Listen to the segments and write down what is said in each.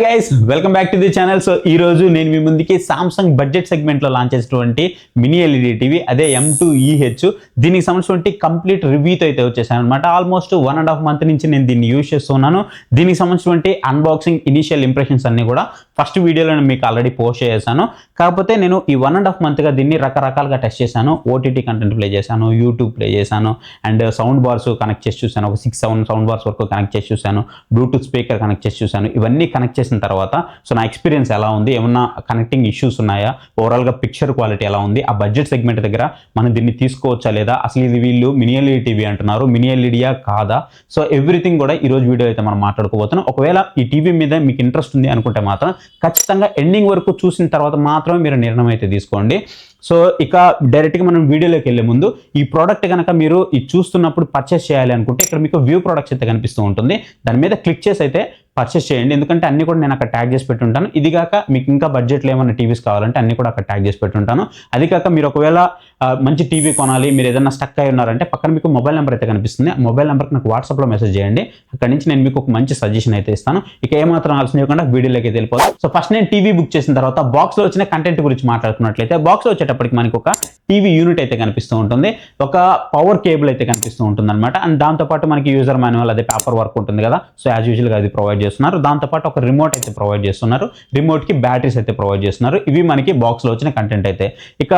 Guys welcome back to the channel. So ఈ రోజు నేను మీ ముందుకి సామ్సంగ్ బడ్జెట్ సెగ్మెంట్ లో లాంచ్ చేసినటువంటి మినీ ఎల్ఈడి టీవీ అదే M2EH దీనికి సంబంధించిన కంప్లీట్ రివ్యూతో అయితే వచ్చేసాను అనమాట. ఆల్మోస్ట్ 1.5 month నుంచి నేను దీన్ని యూజ్ చేస్తున్నాను. దీనికి సంబంధించిన అన్బాక్సింగ్ ఇనిషియల్ ఇంప్రెషన్స్ అన్ని కూడా ఫస్ట్ వీడియోలో మీకు ఆల్రెడీ పోస్ట్ చేశాను. కాకపోతే నేను ఈ 1.5 month గా దీన్ని రకరకాలుగా టెస్ట్ చేశాను. ఓటీటీ కంటెంట్ ప్లే చేశాను, యూట్యూబ్ ప్లే చేశాను, అండ్ సౌండ్ బార్స్ కనెక్ట్ చేసి చూశాను. ఒక 6-7 సౌండ్ బార్స్ వరకు కనెక్ట్ చేసి చూశాను, బ్లూటూత్ స్పీకర్ కనెక్ట్ చేసి చూశాను. ఇవన్నీ కనెక్ట్ చేసిన తర్వాత సో నా ఎక్స్పీరియన్స్ ఎలా ఉంది, ఏమన్నా కనెక్టింగ్ ఇష్యూస్ ఉన్నాయా, ఓవరాల్గా పిక్చర్ క్వాలిటీ ఎలా ఉంది, ఆ బడ్జెట్ సెగ్మెంట్ దగ్గర మనం దీన్ని తీసుకోవచ్చా లేదా, అసలు ఇది వీళ్ళు మినీ ఎల్ఈడి టీవీ అంటున్నారు, మినీ ఎల్ఈడియా కాదా, సో ఎవ్రీథింగ్ కూడా ఈ రోజు వీడియో అయితే మనం మాట్లాడుకోబోతున్నాం. ఒకవేళ ఈ టీవీ మీద మీకు ఇంట్రెస్ట్ ఉంది అనుకుంటే మాత్రం ఖచ్చితంగా ఎండింగ్ వరకు చూసిన తర్వాత మాత్రమే మీరు నిర్ణయం అయితే తీసుకోండి. సో ఇక డైరెక్ట్గా మనం వీడియోలోకి వెళ్ళే ముందు ఈ ప్రోడక్ట్ కనుక మీరు ఇది చూస్తున్నప్పుడు పర్చేస్ చేయాలి అనుకుంటే ఇక్కడ మీకు వ్యూ ప్రొడక్ట్స్ అయితే కనిపిస్తూ ఉంటుంది. దాని మీద క్లిక్ చేసి అయితే పర్చేస్ చేయండి, ఎందుకంటే అన్ని కూడా నేను అక్కడ ట్యాగ్ చేసి పెట్టుంటాను. ఇది కాక మీకు ఇంకా బడ్జెట్లో ఏమైనా టీవీస్ కావాలంటే అన్ని కూడా అక్కడ ట్యాగ్ చేసి పెట్టుంటాను. అది కాక మీరు ఒకవేళ మంచి టీవీ కొనాలి, మీరు ఏదైనా స్టక్ అయి ఉన్నారంటే పక్కన మీకు మొబైల్ నెంబర్ అయితే కనిపిస్తుంది. ఆ మొబైల్ నెంబర్కి నాకు వాట్సాప్లో మెసేజ్ చేయండి. అక్కడ నుంచి నేను మీకు ఒక మంచి సజెషన్ అయితే ఇస్తాను. ఇక ఏమాత్రం ఆలోచన చేయకుండా వీడియోలోకి అయితే వెళ్ళిపోతాం. సో ఫస్ట్ నేను టీవీ బుక్ చేసిన తర్వాత బాక్స్లో వచ్చిన కంటెంట్ గురించి మాట్లాడుకున్నట్లయితే బాక్స్లో వచ్చేటప్పటికి మనకి ఒక టీవీ యూనిట్ అయితే కనిపిస్తూ ఉంటుంది, ఒక పవర్ కేబుల్ అయితే కనిపిస్తూ ఉంటుంది అనమాట. అండ్ దాంతోపాటు మనకి యూజర్ మాన్యువల్ అదే పేపర్ వర్క్ ఉంటుంది కదా, సో యాజ్ యూజువల్గా అది ప్రొవైడ్ చేస్తున్నారు. దాంతోపాటు ఒక రిమోట్ అయితే ప్రొవైడ్ చేస్తున్నారు, రిమోట్కి బ్యాటరీస్ అయితే ప్రొవైడ్ చేస్తున్నారు. ఇవి మనకి బాక్స్లో వచ్చిన కంటెంట్ అయితే. ఇక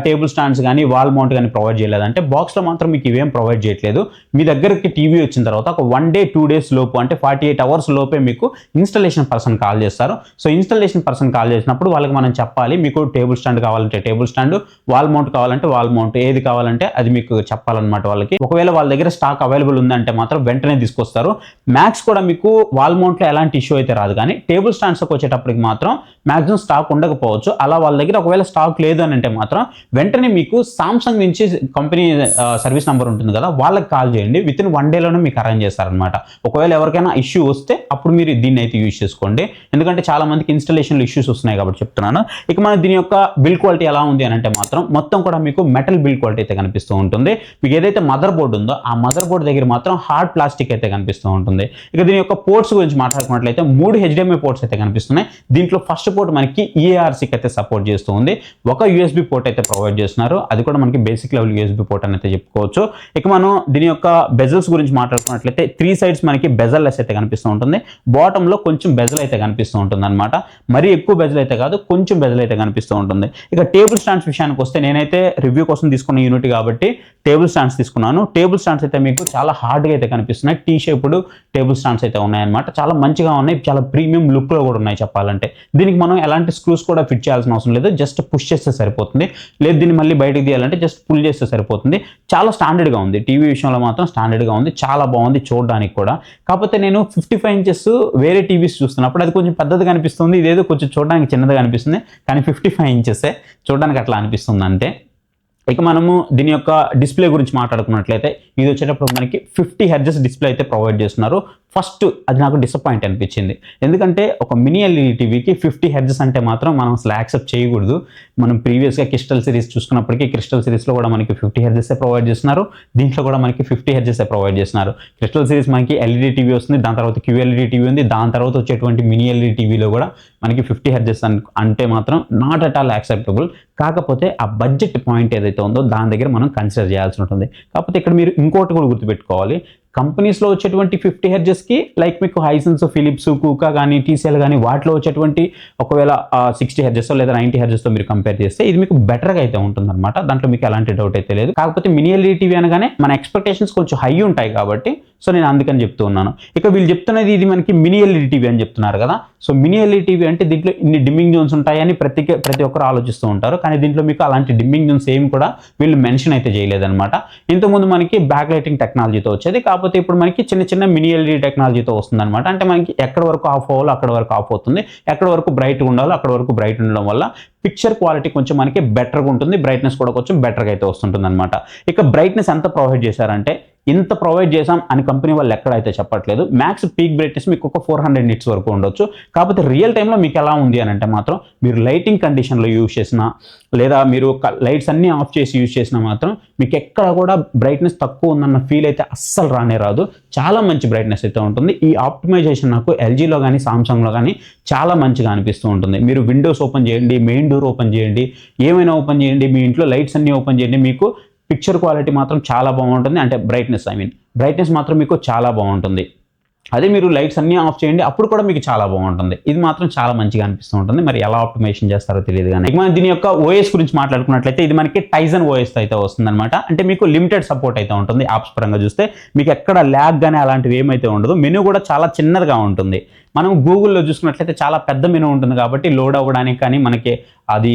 టేబుల్ స్టాండ్స్ కానీ వాల్ మౌంట్ కానీ ప్రొవైడ్ చేయలేదంటే బాక్స్లో మాత్రం మీకు ఇవేం ప్రొవైడ్ చేయట్లేదు. మీ దగ్గరికి టీవీ వచ్చిన తర్వాత ఒక 1 day 2 days లోపు అంటే 48 hours లోపే మీకు ఇన్స్టాలేషన్ పర్సన్ కాల్ చేస్తారు. సో ఇన్స్టాలేషన్ పర్సన్ కాల్ చేసినప్పుడు వాళ్ళకి మనం చెప్పాలి మీకు టేబుల్ స్టాండ్ కావాలంటే టేబుల్ స్టాండ్, వాల్ మౌంట్ కావాలంటే వాల్ మౌంట్, ఏది కావాలంటే అది మీకు చెప్పాలన్నమాట వాళ్ళకి. ఒకవేళ వాళ్ళ దగ్గర స్టాక్ అవైలబుల్ ఉందంటే మాత్రం వెంటనే తీసుకొస్తారు. మ్యాక్స్ కూడా మీకు వాల్ మౌంట్లో ఎలాంటి ఇష్యూ అయితే రాదు, కానీ టేబుల్ స్టాండ్స్కి వచ్చేటప్పటికి మాత్రం మ్యాక్సిమం స్టాక్ ఉండకపోవచ్చు. అలా వాళ్ళ దగ్గర ఒకవేళ స్టాక్ లేదు అని అంటే మాత్రం వెంటనే మీకు సామ్సంగ్ నుంచి కంపెనీ సర్వీస్ నెంబర్ ఉంటుంది కదా, వాళ్ళకి కాల్ చేయండి. వితిన్ 1 day లోనే మీకు అరేంజ్ చేస్తారనమాట. ఒకవేళ ఎవరికైనా ఇష్యూ వస్తే అప్పుడు మీరు దీన్ని అయితే యూజ్ చేసుకోండి, ఎందుకంటే చాలా మందికి ఇన్స్టాలేషన్లో ఇష్యూస్ వస్తున్నాయి కాబట్టి చెప్తున్నాను. ఇక మన దీని యొక్క బిల్డ్ క్వాలిటీ ఎలా ఉంది అని అంటే మాత్రం మొత్తం కూడా మీకు మెటల్ బిల్డ్ క్వాలిటీ అయితే కనిపిస్తూ ఉంటుంది. మీకు ఏదైతే మదర్ బోర్డు ఉందో ఆ మదర్ బోర్డు దగ్గర మాత్రం హార్డ్ ప్లాస్టిక్ అయితే కనిపిస్తూ ఉంటుంది. ఇక దీని యొక్క పోర్ట్స్ గురించి మాట్లాడుకున్నట్లయితే 3 HDMI పోర్ట్స్ అయితే కనిపిస్తున్నాయి. దీంట్లో ఫస్ట్ పోర్ట్ మనకి EARCకి అయితే సపోర్ట్ చేస్తూ ఉంది. ఒక USB పోర్ట్ అయితే ప్రొవైడ్ చేస్తున్నారు, అది కూడా మనకి బేసిక్ లెవెల్ USB పోర్ట్ అని అయితే చెప్పుకోవచ్చు. ఇక మనం దీని యొక్క బెజల్స్ గురించి మాట్లాడుకున్నట్లయితే 3 sides మనకి బెజల్ లెస్ అయితే కనిపిస్తూ ఉంటుంది. బాటమ్ లో కొంచెం బెజల్ అయితే కనిపిస్తూ ఉంటుంది అనమాట. మరీ ఎక్కువ బెజల్ అయితే కాదు, కొంచెం బెజల్ అయితే కనిపిస్తూ ఉంటుంది. ఇక టేబుల్ స్టాండ్స్ విషయానికి వస్తే నేనైతే రివ్యూ కోసం తీసుకున్న యూనిట్ కాబట్టి టేబుల్ స్టాండ్స్ తీసుకున్నాను. టేబుల్ స్టాండ్స్ అయితే మీకు చాలా హార్డ్గా అయితే కనిపిస్తున్నాయి. టీ షేప్డ్ టేబుల్ స్టాండ్స్ అయితే ఉన్నాయన్నమాట. చాలా మంచిగా ఉన్నాయి, చాలా ప్రీమియం లుక్లో కూడా ఉన్నాయి చెప్పాలంటే. దీనికి మనం ఎలాంటి స్క్రూస్ కూడా ఫిట్ చేయాల్సిన అవసరం లేదు, జస్ట్ పుష్ చేస్తే సరిపోతుంది. లేదు దీన్ని మళ్ళీ బయటకు తీయాలంటే జస్ట్ పుల్ చేస్తే సరిపోతుంది. చాలా స్టాండర్డ్గా ఉంది, టీవీ విషయంలో మాత్రం స్టాండర్డ్గా ఉంది, చాలా బాగుంది చూడడానికి కూడా. కాకపోతే నేను 55 inches వేరే టీవీస్ చూస్తున్నప్పుడు అది కొంచెం పెద్దదిగా అనిపిస్తుంది, ఇదేదో కొంచెం చూడడానికి చిన్నదిగా అనిపిస్తుంది, కానీ 55 inches చూడడానికి అట్లా అనిపిస్తుంది అంతే. ఇక మనము దీని యొక్క డిస్ప్లే గురించి మాట్లాడుకున్నట్లయితే ఇది వచ్చేటప్పుడు మనకి 50 Hz డిస్ప్లే అయితే ప్రొవైడ్ చేస్తున్నారు. ఫస్ట్ అది నాకు డిసప్పాయింట్ అనిపించింది, ఎందుకంటే ఒక మినీ ఎల్ఈడి టీవీకి 50 Hz అంటే మాత్రం మనం అసలు యాక్సెప్ట్ చేయకూడదు. మనం ప్రీవియస్గా క్రిస్టల్ సిరీస్ చూసుకున్నప్పటికీ క్రిస్టల్ సిరీస్లో కూడా మనకి 50 Hz ప్రొవైడ్ చేస్తున్నారు, దీంట్లో కూడా మనకి 50 Hz ప్రొవైడ్ చేస్తున్నారు. క్రిస్టల్ సిరీస్ మనకి ఎల్ఈడి టీవీ వస్తుంది, దాని తర్వాత QLED టీవీ ఉంది, దాని తర్వాత వచ్చేటువంటి మినీ ఎల్ఈడి టీవీలో కూడా మనకి 50 Hz అంటే మాత్రం నాట్ అట్ ఆల్ యాక్సెప్టబుల్. కాకపోతే ఆ బడ్జెట్ పాయింట్ ఏదైతే ఉందో దాని దగ్గర మనం కన్సిడర్ చేయాల్సి ఉంటుంది. కాకపోతే ఇక్కడ మీరు ఇంకోటి కూడా గుర్తుపెట్టుకోవాలి, కంపెనీస్లో వచ్చేటువంటి 50 Hzకి లైక్ మీకు హైసెన్స్, ఫిలిప్స్, కూకా కానీ TCL కానీ వాటిలో వచ్చేటువంటి ఒకవేళ 60 Hz లేదా 90 Hzతో మీరు కంపేర్ చేస్తే ఇది మీకు బెటర్గా అయితే ఉంటుందన్నమాట. దాంట్లో మీకు ఎలాంటి డౌట్ అయితే లేదు. కాకపోతే మినీ ఎల్ఈడి టీవీ అనగానే మన ఎక్స్పెక్టేషన్స్ కొంచెం హై ఉంటాయి కాబట్టి సో నేను అందుకని చెప్తూ ఉన్నాను. ఇక వీళ్ళు చెప్తున్నది ఇది మనకి మినీ ఎల్ఈడి టీవీ అని చెప్తున్నారు కదా, సో మినీ ఎల్ఈడి టీవీ అంటే దీంట్లో ఇన్ని డిమ్మింగ్ జోన్స్ ఉంటాయని ప్రతి ఒక్కరు ఆలోచిస్తూ ఉంటారు, కానీ దీంట్లో మీకు అలాంటి డిమ్మింగ్ జోన్స్ ఏం కూడా వీళ్ళు మెన్షన్ అయితే చేయలేదన్నమాట. ఇంతకుముందు మనకి బ్యాక్ లైటింగ్ టెక్నాలజీతో వచ్చేది, కాకపోతే ఇప్పుడు మనకి చిన్న మినీ ఎల్ఈడి టెక్నాలజీతో వస్తుంది అనమాట. అంటే మనకి ఎక్కడ వరకు ఆఫ్ అవ్వాలో అక్కడ వరకు ఆఫ్ అవుతుంది, ఎక్కడ వరకు బ్రైట్గా ఉండాలో అక్కడ వరకు బ్రైట్ ఉండడం వల్ల పిక్చర్ క్వాలిటీ కొంచెం మనకి బెటర్గా ఉంటుంది, బ్రైట్నెస్ కూడా కొంచెం బెటర్గా అయితే వస్తుంటుంది అనమాట. ఇక బ్రైట్నెస్ ఎంత ప్రొవైడ్ చేశారంటే ఇంత ప్రొవైడ్ చేసాం అని కంపెనీ వాళ్ళు ఎక్కడైతే చెప్పట్లేదు. మ్యాక్స్ పీక్ బ్రైట్నెస్ మీకు ఒక 400 నిట్స్ వరకు ఉండొచ్చు. కాకపోతే రియల్ టైంలో మీకు ఎలా ఉంది అని అంటే మాత్రం మీరు లైటింగ్ కండిషన్లో యూజ్ చేసినా లేదా మీరు లైట్స్ అన్నీ ఆఫ్ చేసి యూజ్ చేసినా మాత్రం మీకు ఎక్కడ కూడా బ్రైట్నెస్ తక్కువ ఉందన్న ఫీల్ అయితే అస్సలు రానే రాదు. చాలా మంచి బ్రైట్నెస్ అయితే ఉంటుంది. ఈ ఆప్టిమైజేషన్ నాకు ఎల్జీలో కానీ సామ్సంగ్లో కానీ చాలా మంచిగా అనిపిస్తూ ఉంటుంది. మీరు విండోస్ ఓపెన్ చేయండి, మెయిన్ డోర్ ఓపెన్ చేయండి, ఏమైనా ఓపెన్ చేయండి, మీ ఇంట్లో లైట్స్ అన్నీ ఓపెన్ చేయండి, మీకు పిక్చర్ క్వాలిటీ మాత్రం చాలా బాగుంటుంది. అంటే బ్రైట్నెస్ మాత్రం మీకు చాలా బాగుంటుంది. అదే మీరు లైట్స్ అన్నీ ఆఫ్ చేయండి, అప్పుడు కూడా మీకు చాలా బాగుంటుంది. ఇది మాత్రం చాలా మంచిగా అనిపిస్తూ ఉంటుంది. మరి ఎలా ఆప్టిమైజేషన్ చేస్తారో తెలియదు. కానీ మనం దీని యొక్క ఓఎస్ గురించి మాట్లాడుకున్నట్లయితే ఇది మనకి టైజన్ ఓఎస్ అయితే వస్తుంది అనమాట. అంటే మీకు లిమిటెడ్ సపోర్ట్ అయితే ఉంటుంది. యాప్స్ పరంగా చూస్తే మీకు ఎక్కడ ల్యాగ్ కానీ అలాంటివి ఏమైతే ఉండదు. మెనూ కూడా చాలా చిన్నదిగా ఉంటుంది. మనం గూగుల్లో చూసుకున్నట్లయితే చాలా పెద్ద మెనూ ఉంటుంది కాబట్టి లోడ్ అవ్వడానికి కానీ మనకి అది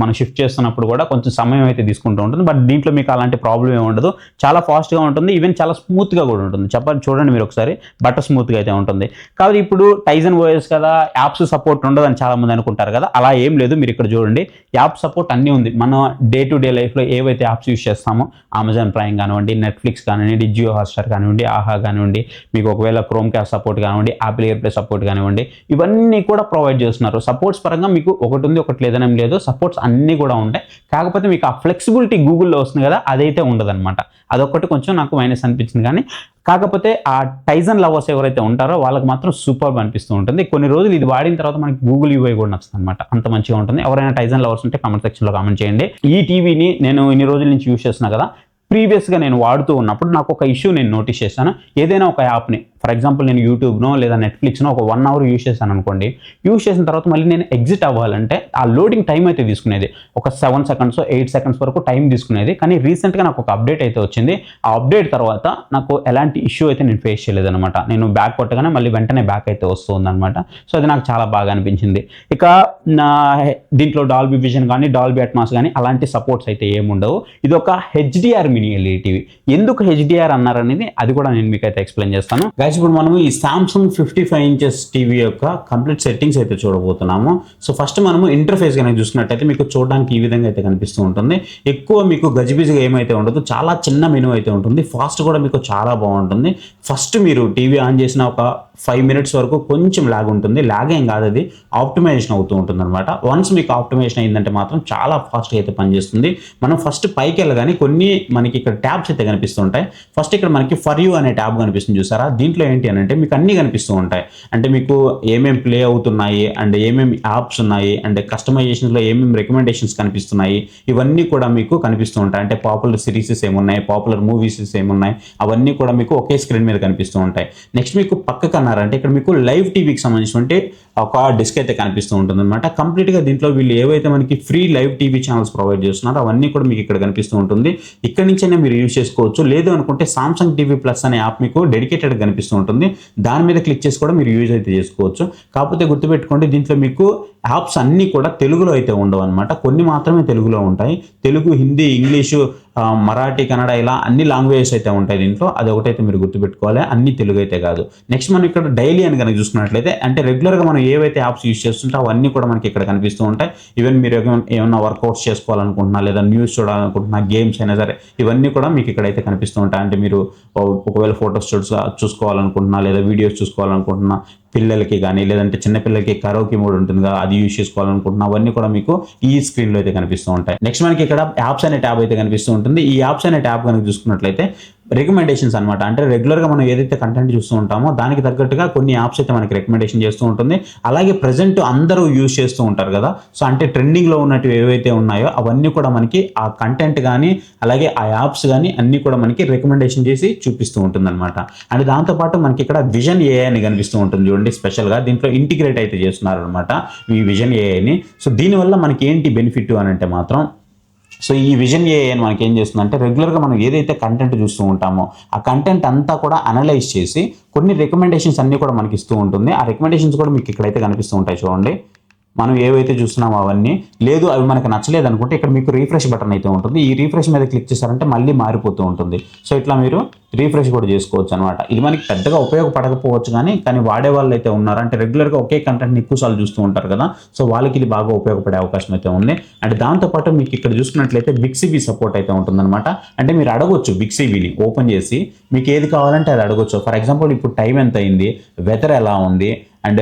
మనం షిఫ్ట్ చేస్తున్నప్పుడు కూడా కొంచెం సమయం అయితే తీసుకుంటూ ఉంటుంది. బట్ దీంట్లో మీకు అలాంటి ప్రాబ్లం ఏమి ఉండదు. చాలా ఫాస్ట్గా ఉంటుంది. ఈవెన్ చాలా స్మూత్గా కూడా ఉంటుంది. చూడండి మీరు ఒకసారి, బటర్ స్మూత్గా అయితే ఉంటుంది. కాబట్టి ఇప్పుడు టైజన్ ఓఎస్ కదా, యాప్స్ సపోర్ట్ ఉండదని చాలామంది అనుకుంటారు కదా, అలా ఏం లేదు. మీరు ఇక్కడ చూడండి, యాప్ సపోర్ట్ అన్నీ ఉంది. మన డే టు డే లైఫ్లో ఏవైతే యాప్స్ యూస్ చేస్తామో, అమెజాన్ ప్రైమ్ కానివ్వండి, నెట్ఫ్లిక్స్ కానివ్వండి, జియో హాట్స్టార్ కానివ్వండి, ఆహా కానివ్వండి, మీకు ఒకవేళ క్రోమ్ క్యాస్ట్ సపోర్ట్ కానివ్వండి, యాపిల్ ఎయిర్ప్లే సపోర్ట్ కానివ్వండి, ఇవన్నీ కూడా ప్రొవైడ్ చేస్తున్నారు. సపోర్ట్స్ పరంగా మీకు ఒకటి ఉంది ఒకటి లేదని ఏం లేదు. సపోర్ట్స్ అన్నీ కూడా ఉంటాయి. కాకపోతే మీకు ఆ ఫ్లెక్సిబిలిటీ గూగుల్లో వస్తుంది కదా, అదైతే ఉండదన్నమాట. అదొక్కటి కొంచెం నాకు మైనస్ అనిపించింది. కానీ కాకపోతే ఆ టైజన్ లవర్స్ ఎవరైతే ఉంటారో వాళ్ళకి మాత్రం సూపర్బ్ అనిపిస్తూ ఉంటుంది. కొన్ని రోజులు ఇది వాడిన తర్వాత మనకి గూగుల్ యూఐ కూడా నచ్చుతుంది అనమాట. అంత మంచిగా ఉంటుంది. ఎవరైనా టైజన్ లవర్స్ ఉంటే కామెంట్ సెక్షన్లో కామెంట్ చేయండి. ఈ టీవీని నేను ఇన్ని రోజుల నుంచి యూజ్ చేస్తున్నా కదా, ప్రీవియస్గా నేను వాడుతూ ఉన్నప్పుడు నాకు ఒక ఇష్యూ నేను నోటీస్ చేశాను. ఏదైనా ఒక యాప్ని, ఫర్ ఎగ్జాంపుల్ నేను యూట్యూబ్నో లేదా నెట్ఫ్లిక్స్నో ఒక 1 అవర్ యూజ్ చేశాను అనుకోండి. యూజ్ చేసిన తర్వాత మళ్ళీ నేను ఎగ్జిట్ అవ్వాలంటే ఆ లోడింగ్ టైం అయితే తీసుకునేది. ఒక 7 సెకండ్స్ 8 సెకండ్స్ వరకు టైం తీసుకునేది. కానీ రీసెంట్గా నాకు ఒక అప్డేట్ అయితే వచ్చింది. ఆ అప్డేట్ తర్వాత నాకు ఎలాంటి ఇష్యూ అయితే నేను ఫేస్ చేయలేదన్నమాట. నేను బ్యాక్ కొట్టగానే మళ్ళీ వెంటనే బ్యాక్ అయితే వస్తుందన్నమాట. సో అది నాకు చాలా బాగా అనిపించింది. ఇక దీంట్లో డాల్బీ విజన్ కానీ డాల్బీ అట్మాస్ కానీ అలాంటి సపోర్ట్స్ అయితే ఏముండవు. ఇది ఒక హెచ్డిఆర్ మినీ ఎల్ఈడి టీవీ. ఎందుకు హెచ్డిఆర్ అన్నారనేది అది కూడా నేను మీకు అయితే ఎక్స్ప్లెయిన్ చేస్తాను. ఇప్పుడు మనము ఈ సామ్సంగ్ 55 ఇంచెస్ టీవీ యొక్క కంప్లీట్ సెట్టింగ్స్ అయితే చూడబోతున్నాము. సో ఫస్ట్ మనము ఇంటర్ఫేస్ కనుక చూసుకున్నట్టయితే మీకు చూడడానికి ఈ విధంగా అయితే కనిపిస్తూ ఉంటుంది. ఎక్కువ మీకు గజిబిజిగా ఏమైతే ఉండదు. చాలా చిన్న మెనూ అయితే ఉంటుంది. ఫాస్ట్ కూడా మీకు చాలా బాగుంటుంది. ఫస్ట్ మీరు టీవీ ఆన్ చేసిన ఒక 5 మినిట్స్ వరకు కొంచెం ల్యాగ్ ఉంటుంది. ల్యాగ్ ఏం కాదు, అది ఆప్టిమైజేషన్ అవుతూ ఉంటుంది అనమాట. వన్స్ మీకు ఆప్టిమైజేషన్ అయిందంటే మాత్రం చాలా ఫాస్ట్గా అయితే పనిచేస్తుంది. మనం ఫస్ట్ పైకి వెళ్ళగానే కొన్ని మనకి ఇక్కడ ట్యాబ్స్ అయితే కనిపిస్తుంటాయి. ఫస్ట్ ఇక్కడ మనకి ఫర్ యూ అనే ట్యాబ్ కనిపిస్తుంది చూసారా. దీంట్లో ఏంటి అని అంటే మీకు అన్నీ కనిపిస్తూ ఉంటాయి. అంటే మీకు ఏమేమి ప్లే అవుతున్నాయి అండ్ ఏమేమి యాప్స్ ఉన్నాయి అండ్ కస్టమైజేషన్లో ఏమేమి రికమెండేషన్స్ కనిపిస్తున్నాయి, ఇవన్నీ కూడా మీకు కనిపిస్తూ ఉంటాయి. అంటే పాపులర్ సిరీసెస్ ఏమున్నాయి, పాపులర్ మూవీస్ ఏమున్నాయి, అవన్నీ కూడా మీకు ఒకే స్క్రీన్ మీద కనిపిస్తూ ఉంటాయి. నెక్స్ట్ మీకు పక్కకు అన్నారంటే ఇక్కడ మీకు లైవ్ టీవీకి సంబంధించినటువంటి ఒక డిస్క్ అయితే కనిపిస్తూ ఉంటుంది అనమాట. కంప్లీట్గా దీంట్లో వీళ్ళు ఏవైతే మనకి free live TV channels provide చేస్తున్నారో అవన్నీ కూడా మీకు ఇక్కడ కనిపిస్తూ ఉంటుంది. ఇక్కడ నుంచైనా మీరు యూజ్ చేసుకోవచ్చు. లేదు అనుకుంటే సామ్సంగ్ టీవీ ప్లస్ అనే యాప్ మీకు డెడికేటెడ్ కనిపిస్తూ ఉంటుంది. దాని మీద క్లిక్ చేసి కూడా మీరు యూజ్ అయితే చేసుకోవచ్చు. కాకపోతే గుర్తుపెట్టుకోండి, దీంట్లో మీకు యాప్స్ అన్నీ కూడా తెలుగులో అయితే ఉండవు అనమాట. కొన్ని మాత్రమే తెలుగులో ఉంటాయి. తెలుగు, హిందీ, ఇంగ్లీషు, మరాఠీ, కన్నడ ఇలా అన్ని లాంగ్వేజెస్ అయితే ఉంటాయి దీంట్లో. అది ఒకటైతే మీరు గుర్తుపెట్టుకోవాలి, అన్ని తెలుగు అయితే కాదు. నెక్స్ట్ మనం ఇక్కడ డైలీ అని కనుక చూసుకున్నట్లయితే అంటే రెగ్యులర్గా మనం ఏవైతే యాప్స్ యూజ్ చేస్తుంటే అవన్నీ కూడా మనకి ఇక్కడ కనిపిస్తూ ఉంటాయి. ఈవెన్ మీరు ఏమైనా వర్కౌట్స్ చేసుకోవాలనుకుంటున్నా లేదా న్యూస్ చూడాలనుకుంటున్నా, గేమ్స్ అయినా సరే ఇవన్నీ కూడా మీకు ఇక్కడైతే కనిపిస్తూ ఉంటాయి. అంటే మీరు ఒకవేళ ఫొటోస్ చూసుకోవాలనుకుంటున్నా లేదా వీడియోస్ చూసుకోవాలనుకుంటున్నా, పిల్లలకి కానీ లేదంటే చిన్నపిల్లలకి కరోకి మోడ్ ఉంటుంది కదా, అది యూజ్ చేసుకోవాలనుకుంటున్నా, అవన్నీ కూడా మీకు ఈ స్క్రీన్లో అయితే కనిపిస్తూ ఉంటాయి. నెక్స్ట్ మనకి ఇక్కడ యాప్స్ అనే ట్యాబ్ అయితే కనిపిస్తూ ఉంటుంది. ఈ యాప్స్ అనే ట్యాబ్ కనుక చూసుకున్నట్లయితే రికమెండేషన్స్ అనమాట. అంటే రెగ్యులర్గా మనం ఏదైతే కంటెంట్ చూస్తూ ఉంటామో దానికి తగ్గట్టుగా కొన్ని యాప్స్ అయితే మనకి రికమెండేషన్ చేస్తూ ఉంటుంది. అలాగే ప్రజెంట్ అందరూ యూజ్ చేస్తూ ఉంటారు కదా, సో అంటే ట్రెండింగ్లో ఉన్నట్టు ఏవైతే ఉన్నాయో అవన్నీ కూడా మనకి ఆ కంటెంట్ కానీ అలాగే ఆ యాప్స్ కానీ అన్నీ కూడా మనకి రికమెండేషన్ చేసి చూపిస్తూ ఉంటుంది అనమాట. అండ్ దాంతోపాటు మనకి ఇక్కడ విజన్ ఏఐ అని కనిపిస్తూ ఉంటుంది చూడండి. స్పెషల్గా దీంట్లో ఇంటిగ్రేట్ అయితే చేస్తున్నారు అనమాట ఈ విజన్ ఏఐని. సో దీనివల్ల మనకి ఏంటి బెనిఫిట్ అని అంటే మాత్రం, సో ఈ విజన్ ఏఐ అని మనకి ఏం చేస్తుందంటే రెగ్యులర్గా మనం ఏదైతే కంటెంట్ చూస్తూ ఉంటామో ఆ కంటెంట్ అంతా కూడా అనలైజ్ చేసి కొన్ని రికమెండేషన్స్ అన్నీ కూడా మనకి ఇస్తూ ఉంటుంది. ఆ రికమెండేషన్స్ కూడా మీకు ఇక్కడైతే కనిపిస్తూ ఉంటాయి చూడండి. మనం ఏవైతే చూస్తున్నామో అవన్నీ. లేదు అవి మనకు నచ్చలేదు అనుకుంటే ఇక్కడ మీకు రీఫ్రెష్ బటన్ అయితే ఉంటుంది. ఈ రీఫ్రెష్ మీద క్లిక్ చేశారంటే మళ్ళీ మారిపోతూ ఉంటుంది. సో ఇట్లా మీరు రీఫ్రెష్ కూడా చేసుకోవచ్చు అనమాట. ఇది మనకి పెద్దగా ఉపయోగపడకపోవచ్చు కానీ వాడే వాళ్ళు అయితే ఉన్నారు, అంటే రెగ్యులర్గా ఒకే కంటెంట్ని ఎక్కువసార్లు చూస్తూ ఉంటారు కదా, సో వాళ్ళకి ఇది బాగా ఉపయోగపడే అవకాశం అయితే ఉంది. అండ్ దాంతోపాటు మీకు ఇక్కడ చూసుకున్నట్లయితే బిగ్సిబి సపోర్ట్ అయితే ఉంటుందన్నమాట. అంటే మీరు అడగొచ్చు బిగ్సిబిని ఓపెన్ చేసి మీకు ఏది కావాలంటే అది అడగొచ్చు. ఫర్ ఎగ్జాంపుల్ ఇప్పుడు టైం ఎంత అయింది, వెదర్ ఎలా ఉంది, అండ్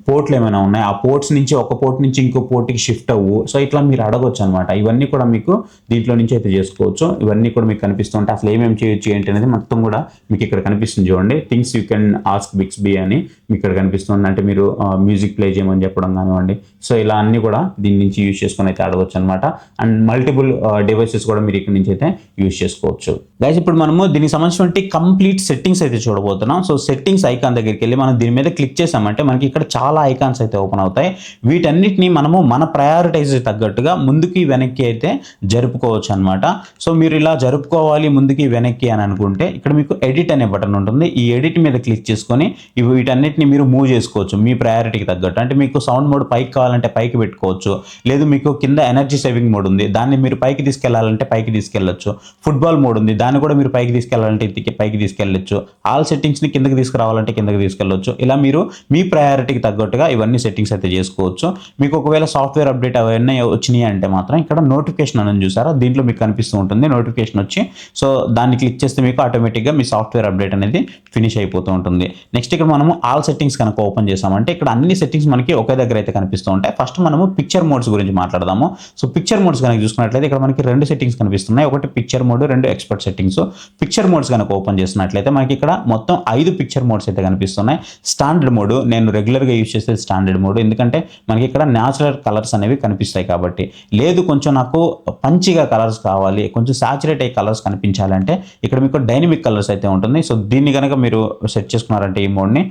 పోర్ట్లు ఏమైనా ఉన్నాయి, ఆ పోర్ట్స్ నుంచి ఒక పోర్ట్ నుంచి ఇంకో పోర్ట్కి షిఫ్ట్ అవ్వు. సో ఇట్లా మీరు అడగొచ్చు అనమాట. ఇవన్నీ కూడా మీకు దీంట్లో నుంచి అయితే చేసుకోవచ్చు. ఇవన్నీ కూడా మీకు కనిపిస్తుంటే అసలు ఏమేమి చేయొచ్చు ఏంటి అనేది మొత్తం కూడా మీకు ఇక్కడ కనిపిస్తుంది చూడండి. థింగ్స్ యూ కెన్ ఆస్క్ బిగ్సిబి అని మీకు ఇక్కడ కనిపిస్తుంది. అంటే మీరు మ్యూజిక్ ప్లే చేయమని చెప్పడం కానివ్వండి. సో ఇలా అన్ని కూడా దీని నుంచి యూజ్ చేసుకొని అయితే అడగొచ్చు అనమాట. అండ్ మల్టిపుల్ డివైసెస్ కూడా మీరు ఇక్కడ నుంచి అయితే యూజ్ చేసుకోవచ్చు. గైస్ ఇప్పుడు మనము దీనికి సంబంధించిన కంప్లీట్ సెట్టింగ్స్ అయితే చూడబోతున్నాం. సో సెట్టింగ్స్ ఐకాన్ దగ్గరికి వెళ్ళి మనం దీని మీద క్లిక్ చేసామంటే మనకి ఇక్కడ చాలా ఐకాన్స్ అయితే ఓపెన్ అవుతాయి. వీటన్నిటిని మనము మన ప్రయారిటైజ్ తగ్గట్టుగా ముందుకి వెనక్కి అయితే జరుపుకోవచ్చు అనమాట. సో మీరు ఇలా జరుపుకోవాలి ముందుకి వెనక్కి అని అనుకుంటే ఇక్కడ మీకు ఎడిట్ అనే బటన్ ఉంటుంది. ఈ ఎడిట్ మీద క్లిక్ చేసుకొని వీటన్నిటిని మీరు మూవ్ చేసుకోవచ్చు మీ ప్రయారిటీకి తగ్గట్టు. అంటే మీకు సౌండ్ మోడ్ పైకి కావాలంటే పైకి పెట్టుకోవచ్చు, లేదు మీకు కింద ఎనర్జీ సేవింగ్ మోడ్ ఉంది దాన్ని మీరు పైకి తీసుకెళ్లాలంటే పైకి తీసుకెళ్లొచ్చు. ఫుట్బాల్ మోడ్ ఉంది దాన్ని కూడా మీరు పైకి తీసుకెళ్లాలంటే పైకి తీసుకెళ్లొచ్చు. ఆల్ సెట్టింగ్స్ని కిందకి తీసుకురావాలంటే కిందకి తీసుకెళ్లొచ్చు. ఇలా మీరు మీ ప్రయారిటీకి తగ్గట్టుగా ఇవన్నీ సెట్టింగ్స్ అయితే చేసుకోవచ్చు. మీకు ఒకవేళ సాఫ్ట్వేర్ అప్డేట్ అవన్నీ వచ్చినాయి అంటే మాత్రం ఇక్కడ నోటిఫికేషన్ అని చూసారా, దీంట్లో మీకు కనిపిస్తూ ఉంటుంది నోటిఫికేషన్ వచ్చి. సో దాన్ని క్లిక్ చేస్తే మీకు ఆటోమేటిక్గా మీ సాఫ్ట్వేర్ అప్డేట్ అనేది ఫినిష్ అయిపోతూ ఉంటుంది. నెక్స్ట్ ఇక్కడ మనము ఆల్ సెట్టింగ్స్ కనుక ఓపెన్ చేసామంటే ఇక్కడ అన్ని సెట్టింగ్స్ మనకి ఒకే దగ్గర అయితే కనిపిస్తూ ఉంటాయి. ఫస్ట్ మనము పిక్చర్ మోడ్స్ గురించి మాట్లాడదాము. సో పిక్చర్ మోడ్స్ కనుక చూసుకున్నట్లయితే ఇక్కడ మనకి 2 సెట్టింగ్స్ కనిపిస్తున్నాయి. ఒకటి picture mode, 2 expert settings. Picture modes కనుక ఓపెన్ చేసినట్లయితే మనకి ఇక్కడ మొత్తం 5 పిక్చర్ మోడ్స్ అయితే కనిపిస్తున్నాయి. స్టాండర్డ్ మోడ్ నేను రెగ్యులర్గా యూజ్ చేసేది స్టాండర్డ్ మోడ్, ఎందుకంటే మనకి ఇక్కడ న్యాచురల్ కలర్స్ అనేవి కనిపిస్తాయి కాబట్టి. లేదు కొంచెం నాకు పంచిగా కలర్స్ కావాలి, కొంచెం సాచురేట్ అయ్యే కలర్స్ కనిపించాలంటే ఇక్కడ మీకు డైనమిక్ కలర్స్ అయితే ఉంటుంది. సో దీన్ని కనుక మీరు సెట్ చేసుకున్నారంటే ఈ మోడ్ని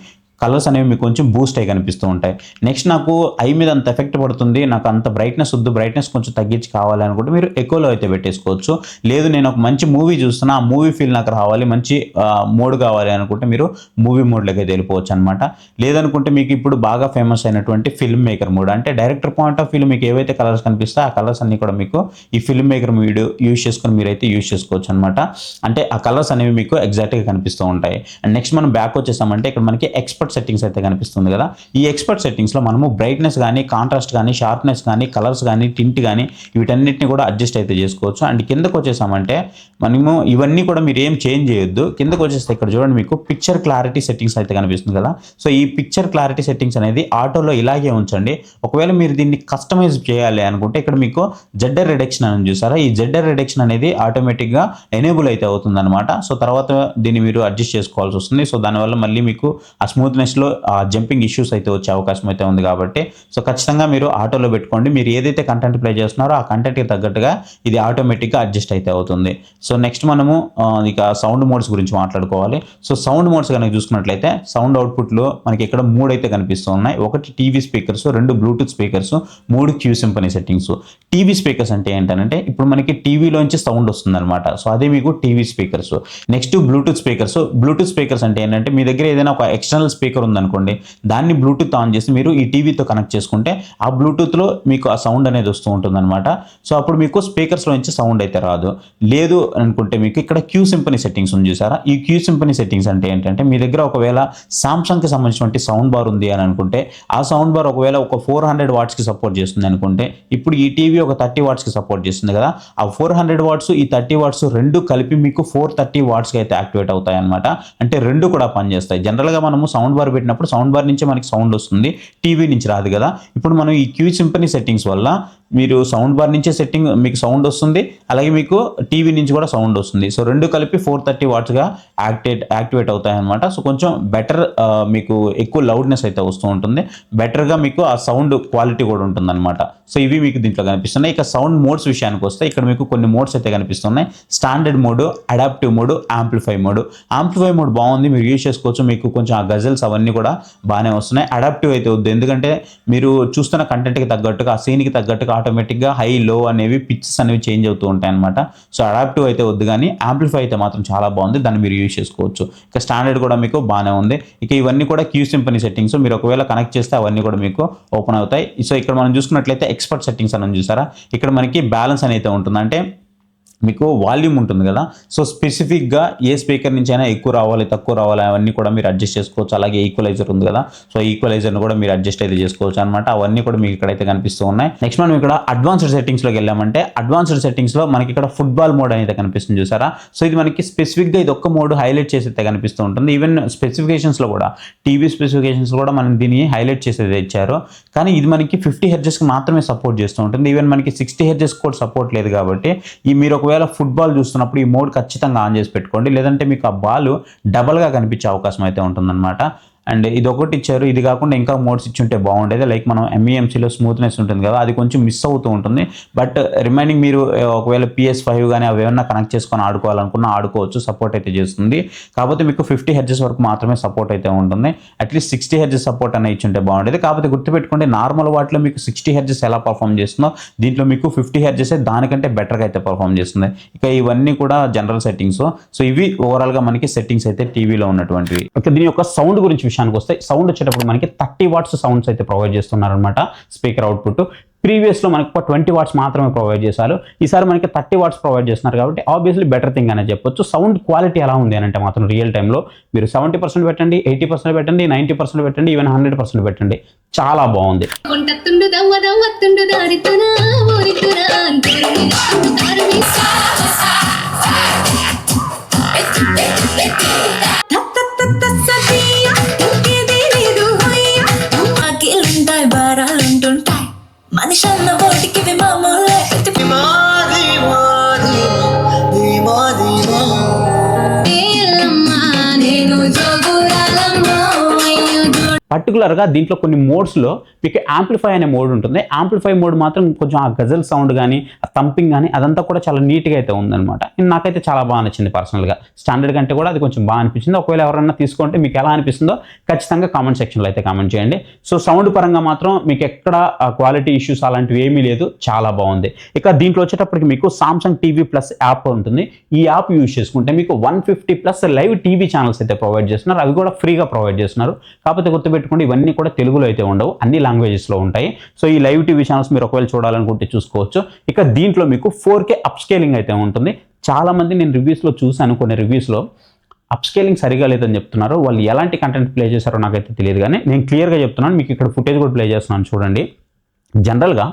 కలర్స్ అనేవి మీకు కొంచెం బూస్ట్ అయ్యి కనిపిస్తూ ఉంటాయి. నెక్స్ట్ నాకు ఐ మీద అంత ఎఫెక్ట్ పడుతుంది, నాకు అంత బ్రైట్నెస్ వద్దు, బ్రైట్నెస్ కొంచెం తగ్గించి కావాలి అనుకుంటే మీరు ఎకోలో అయితే పెట్టేసుకోవచ్చు. లేదు నేను ఒక మంచి మూవీ చూస్తున్నా, ఆ మూవీ ఫీల్ నాకు రావాలి, మంచి మోడ్ కావాలి అనుకుంటే మీరు మూవీ మోడ్లోకి అయితే వెళ్ళిపోవచ్చు అనమాట. లేదనుకుంటే మీకు ఇప్పుడు బాగా ఫేమస్ అయినటువంటి ఫిల్మ్ మేకర్ మోడ్, అంటే డైరెక్టర్ పాయింట్ ఆఫ్ వ్యూ మీకు ఏవైతే కలర్స్ కనిపిస్తాయో ఆ కలర్స్ అన్ని కూడా మీకు ఈ ఫిల్మ్ మేకర్ వీడియో యూజ్ చేసుకొని మీరైతే యూజ్ చేసుకోవచ్చు అనమాట. అంటే ఆ కలర్స్ అనేవి మీకు ఎగ్జాక్ట్గా కనిపిస్తూ ఉంటాయి. అండ్ నెక్స్ట్ మనం బ్యాక్ వచ్చేసామంటే ఇక్కడ మనకి ఎక్స్పర్ట్ సెట్టింగ్స్ అయితే కనిపిస్తుంది కదా. ఈ ఎక్స్పర్ట్ సెట్టింగ్స్లో మనము బ్రైట్నెస్ కానీ, కాంట్రాస్ట్ కానీ, షార్ప్నెస్ కానీ, కలర్స్ కానీ, టింట్ కానీ వీటన్నిటిని కూడా అడ్జస్ట్ అయితే చేసుకోవచ్చు. అండ్ కిందకు వచ్చేసామంటే మనము ఇవన్నీ కూడా మీరు ఏం చేంజ్ చేయొద్దు. కిందకు వచ్చేస్తే ఇక్కడ చూడండి మీకు పిక్చర్ క్లారిటీ సెట్టింగ్స్ అయితే కనిపిస్తుంది కదా. సో ఈ పిక్చర్ క్లారిటీ సెట్టింగ్స్ అనేది ఆటోలో ఇలాగే ఉంచండి. ఒకవేళ మీరు దీన్ని కస్టమైజ్ చేయాలి అనుకుంటే ఇక్కడ మీకు జెడ్డర్ రిడక్షన్ అని చూసారా, ఈ జెడ్డర్ రిడక్షన్ అనేది ఆటోమేటిక్గా ఎనేబుల్ అయితే అవుతుంది అనమాట. సో తర్వాత దీన్ని మీరు అడ్జస్ట్ చేసుకోవాల్సి వస్తుంది. సో దానివల్ల మళ్ళీ మీకు ఆ స్మూత్నెస్లో జంపింగ్ ఇష్యూస్ అయితే వచ్చే అవకాశం అయితే ఉంది కాబట్టి సో ఖచ్చితంగా మీరు ఆటోలో పెట్టుకోండి. మీరు ఏదైతే కంటెంట్ ప్లే చేస్తున్నారో ఆ కంటెంట్కి తగ్గట్టుగా ఇది ఆటోమేటిక్గా అడ్జస్ట్ అయితే అవుతుంది. సో నెక్స్ట్ మనము ఇక సౌండ్ మోడ్స్ గురించి మాట్లాడుకోవాలి. సో సౌండ్ మోడ్స్ కనుక చూసుకున్నట్లయితే సౌండ్ అవుట్పుట్లో మనకి ఇక్కడ 3 అయితే కనిపిస్తూ ఉన్నాయి. ఒకటి TV speakers, 2 Bluetooth speakers, 3 Q symphony settings. TV speakers అంటే ఏంటంటే ఇప్పుడు మనకి టీవీలోంచి సౌండ్ వస్తుంది అనమాట. సో అదే మీకు TV speakers. Next Bluetooth speakers. Bluetooth speakers అంటే ఏంటంటే మీ దగ్గర ఏదైనా ఒక ఎక్స్టర్నల్ స్పీకర్ ఉందనుకోండి, దాన్ని బ్లూటూత్ ఆన్ చేసి మీరు ఈ టీవీతో కనెక్ట్ చేసుకుంటే ఆ బ్లూటూత్లో మీకు ఆ సౌండ్ అనేది వస్తూ ఉంటుంది అనమాట. సో అప్పుడు మీకు స్పీకర్స్లో నుంచి సౌండ్ అయితే రాదు. లేదు అనుకుంటే మీకు ఇక్కడ క్యూ సింఫనీ సెట్టింగ్స్ ఉంది చూసారా. ఈ క్యూ సింఫనీ సెట్టింగ్స్ అంటే ఏంటంటే మీ దగ్గర ఒకవేళ సామ్సంగ్కి సంబంధించినటువంటి సౌండ్ బార్ ఉంది అని అనుకుంటే ఆ సౌండ్ బార్ ఒకవేళ ఒక 400 వాట్స్కి సపోర్ట్ చేస్తుంది అనుకుంటే ఇప్పుడు ఈ టీవీ ఒక 30 వాట్స్కి సపోర్ట్ చేస్తుంది కదా. ఆ 400 వాట్స్ ఈ 30 వాట్స్ రెండు కలిపి మీకు 430 వాట్స్కి అయితే యాక్టివేట్ అవుతాయి అనమాట. అంటే రెండు కూడా పనిచేస్తాయి. జనరల్గా మనము సౌండ్ బార్ పెట్టినప్పుడు సౌండ్ బార్ నుంచి మనకి సౌండ్ వస్తుంది, టీవీ నుంచి రాదు కదా. ఇప్పుడు మనం ఈ క్యూ సింఫనీ సెట్టింగ్స్ వల్ల మీరు సౌండ్ బార్ నుంచే సెట్టింగ్ మీకు సౌండ్ వస్తుంది, అలాగే మీకు టీవీ నుంచి కూడా సౌండ్ వస్తుంది. సో రెండు కలిపి 430 వాట్స్గా యాక్టివేట్ అవుతాయి అనమాట. సో కొంచెం బెటర్ మీకు ఎక్కువ లౌడ్నెస్ అయితే వస్తూ ఉంటుంది, బెటర్గా మీకు ఆ సౌండ్ క్వాలిటీ కూడా ఉంటుంది అనమాట. సో ఇవి మీకు దీంట్లో కనిపిస్తున్నాయి. ఇక సౌండ్ మోడ్స్ విషయానికి వస్తే ఇక్కడ మీకు కొన్ని మోడ్స్ అయితే కనిపిస్తున్నాయి. Standard mode, adaptive mode, amplify mode. Amplify mode బాగుంది, మీరు యూజ్ చేసుకోవచ్చు. మీకు కొంచెం ఆ గజల్స్ అవన్నీ కూడా బాగానే వస్తున్నాయి. అడాప్టివ్ అయితే వద్దు, ఎందుకంటే మీరు చూస్తున్న కంటెంట్కి తగ్గట్టుగా ఆ సీన్కి తగ్గట్టుగా ఆటోమేటిక్గా హై లో అనేవి పిచ్చెస్ అనేవి చేంజ్ అవుతూ ఉంటాయి అనమాట. సో అడాప్టివ్ అయితే వద్దు, కానీ యాంప్లిఫై అయితే మాత్రం చాలా బాగుంది, దాన్ని మీరు యూజ్ చేసుకోవచ్చు. ఇక స్టాండర్డ్ కూడా మీకు బాగానే ఉంది. ఇక ఇవన్నీ కూడా క్యూ సింపనీ సెట్టింగ్స్, మీరు ఒకవేళ కనెక్ట్ చేస్తే అవన్నీ కూడా మీకు ఓపెన్ అవుతాయి. సో ఇక్కడ మనం చూసుకున్నట్లయితే ఎక్స్పర్ట్ సెట్టింగ్స్ అని చూసారా, ఇక్కడ మనకి బ్యాలెన్స్ అనేది ఉంటుంది. అంటే మీకు వాల్యూమ్ ఉంటుంది కదా, సో స్పెసిఫిక్గా ఏ స్పీకర్ నుంచి అయినా ఎక్కువ రావాలి తక్కువ రావాలి అవన్నీ కూడా మీరు అడ్జస్ట్ చేసుకోవచ్చు. అలాగే ఈక్వలైజర్ ఉంది కదా, సో ఈక్వలైజర్ని కూడా మీరు అడ్జస్ట్ అయితే చేసుకోవచ్చు అనమాట. అవన్నీ కూడా మీకు ఇక్కడైతే కనిపిస్తూ ఉన్నాయి. నెక్స్ట్ మనం ఇక్కడ అడ్వాన్స్డ్ సెట్టింగ్స్లోకి వెళ్ళామంటే, అడ్వాన్స్డ్ సెట్టింగ్స్లో మనకి ఇక్కడ ఫుట్బాల్ మోడ్ అనేది కనిపిస్తుంది చూసారా. సో ఇది మనకి స్పెసిఫిక్గా ఇది ఒక్క మోడ్ హైలైట్ చేసి అయితే కనిపిస్తూ ఉంటుంది. ఈవెన్ స్పెసిఫికేషన్స్లో కూడా, టీవీ స్పెసిఫికేషన్స్ కూడా మనం దీన్ని హైలైట్ చేసేది ఇచ్చారు. కానీ ఇది మనకి 50 హెర్ట్జ్కి మాత్రమే సపోర్ట్ చేస్తూ ఉంటుంది. ఈవెన్ మనకి 60 హెర్ట్జ్ కూడా సపోర్ట్ లేదు. కాబట్టి ఈ మీరు ఒకవేళ ఫుట్బాల్ చూస్తున్నప్పుడు ఈ మోడ్ ఖచ్చితంగా ఆన్ చేసి పెట్టుకోండి, లేదంటే మీకు ఆ బాల్ డబల్గా కనిపించే అవకాశం అయితే ఉంటుందన్నమాట. అండ్ ఇది ఒకటి ఇచ్చారు, ఇది కాకుండా ఇంకా మోడ్స్ ఇచ్చుంటే బాగుండేది. లైక్ మనం MEMCలో స్మూత్నెస్ ఉంటుంది కదా, అది కొంచెం మిస్ అవుతూ ఉంటుంది. బట్ రిమైనింగ్ మీరు ఒకవేళ PS5 కానీ అవి ఏమన్నా కనెక్ట్ చేసుకొని ఆడుకోవాలనుకున్నా ఆడుకోవచ్చు, సపోర్ట్ అయితే చేస్తుంది. కాకపోతే మీకు 50 హెర్ట్జ్ వరకు మాత్రమే సపోర్ట్ అయితే ఉంటుంది. అట్లీస్ట్ 60 హెర్ట్జ్ సపోర్ట్ అనేది ఇచ్చుంటే బాగుండేది. కాకపోతే గుర్తుపెట్టుకోండి, నార్మల్ వాటిలో మీకు 60 హెర్ట్జ్ ఎలా పర్ఫామ్ చేస్తుందో దీంట్లో మీకు 50 హెర్ట్జ్ దానికంటే బెటర్గా అయితే పర్ఫామ్ చేస్తుంది. ఇక ఇవన్నీ కూడా జనరల్ సెట్టింగ్స్. సో ఇవి ఓవరాల్గా మనకి సెట్టింగ్స్ అయితే టీవీలో ఉన్నటువంటివి. ఇక దీని యొక్క సౌండ్ గురించి విషయానికి వస్తే, సౌండ్ వచ్చేటప్పుడు మనకి 30 వాట్స్ సౌండ్స్ అయితే ప్రొవైడ్ చేస్తున్నారనమాట స్పీకర్ అవుట్పుట్. ప్రీవియస్లో మనకి 20 వాట్స్ మాత్రమే ప్రొవైడ్ చేశారు, ఈసారి మనకి 30 వాట్స్ ప్రొవైడ్ చేస్తున్నారు. కాబట్టి ఆబ్వియస్లీ బెటర్ థింగ్ అనే చెప్పొచ్చు. సౌండ్ క్వాలిటీ ఎలా ఉంది అని అంటే మాత్రం రియల్ టైంలో మీరు 70% పెట్టండి, 80% పెట్టండి, 90% పెట్టండి, ఈవెన్ 100% పెట్టండి, చాలా బాగుంది. మనిషన్న ఓటికి పర్టికులర్గా దీంట్లో కొన్ని మోడ్స్లో మీకు యాంప్లిఫై అనే మోడ్ ఉంటుంది. యాంప్లిఫై మోడ్ మాత్రం కొంచెం ఆ గజల్ సౌండ్ కానీ ఆ థంపింగ్ కానీ అదంతా కూడా చాలా నీట్గా అయితే ఉందన్నమాట. నాకైతే చాలా బాగా నచ్చింది పర్సనల్గా. స్టాండర్డ్ కంటే కూడా అది కొంచెం బాగా అనిపించింది. ఒకవేళ ఎవరైనా తీసుకుంటే మీకు ఎలా అనిపిస్తుందో ఖచ్చితంగా కామెంట్ సెక్షన్లో అయితే కామెంట్ చేయండి. సో సౌండ్ పరంగా మాత్రం మీకు ఎక్కడ క్వాలిటీ ఇష్యూస్ అలాంటివి ఏమీ లేదు, చాలా బాగుంది. ఇక దీంట్లో వచ్చేటప్పటికి మీకు సామ్సంగ్ టీవీ ప్లస్ యాప్ ఉంటుంది. ఈ యాప్ యూజ్ చేసుకుంటే మీకు 150+ లైవ్ టీవీ ఛానల్స్ అయితే ప్రొవైడ్ చేస్తున్నారు. అవి కూడా ఫ్రీగా ప్రొవైడ్ చేస్తున్నారు. కాకపోతే గుర్తుపెట్టుకోండి, ఇవన్నీ కూడా తెలుగులో అయితే ఉండవు, అన్ని లాంగ్వేజెస్లో ఉంటాయి. సో ఈ లైవ్ టీవీ ఛానల్స్ మీరు ఒకవేళ చూడాలనుకుంటే చూసుకోవచ్చు. ఇక దీంట్లో మీకు 4K అప్స్కేలింగ్ అయితే ఉంటుంది. చాలామంది నేను రివ్యూస్లో చూశాను, కొన్ని రివ్యూస్లో అప్స్కేలింగ్ సరిగా లేదని చెప్తున్నారు. వాళ్ళు ఎలాంటి కంటెంట్ ప్లే చేశారో నాకైతే తెలియదు, కానీ నేను క్లియర్గా చెప్తున్నాను. మీకు ఇక్కడ ఫుటేజ్ కూడా ప్లే చేస్తున్నాను చూడండి. జనరల్గా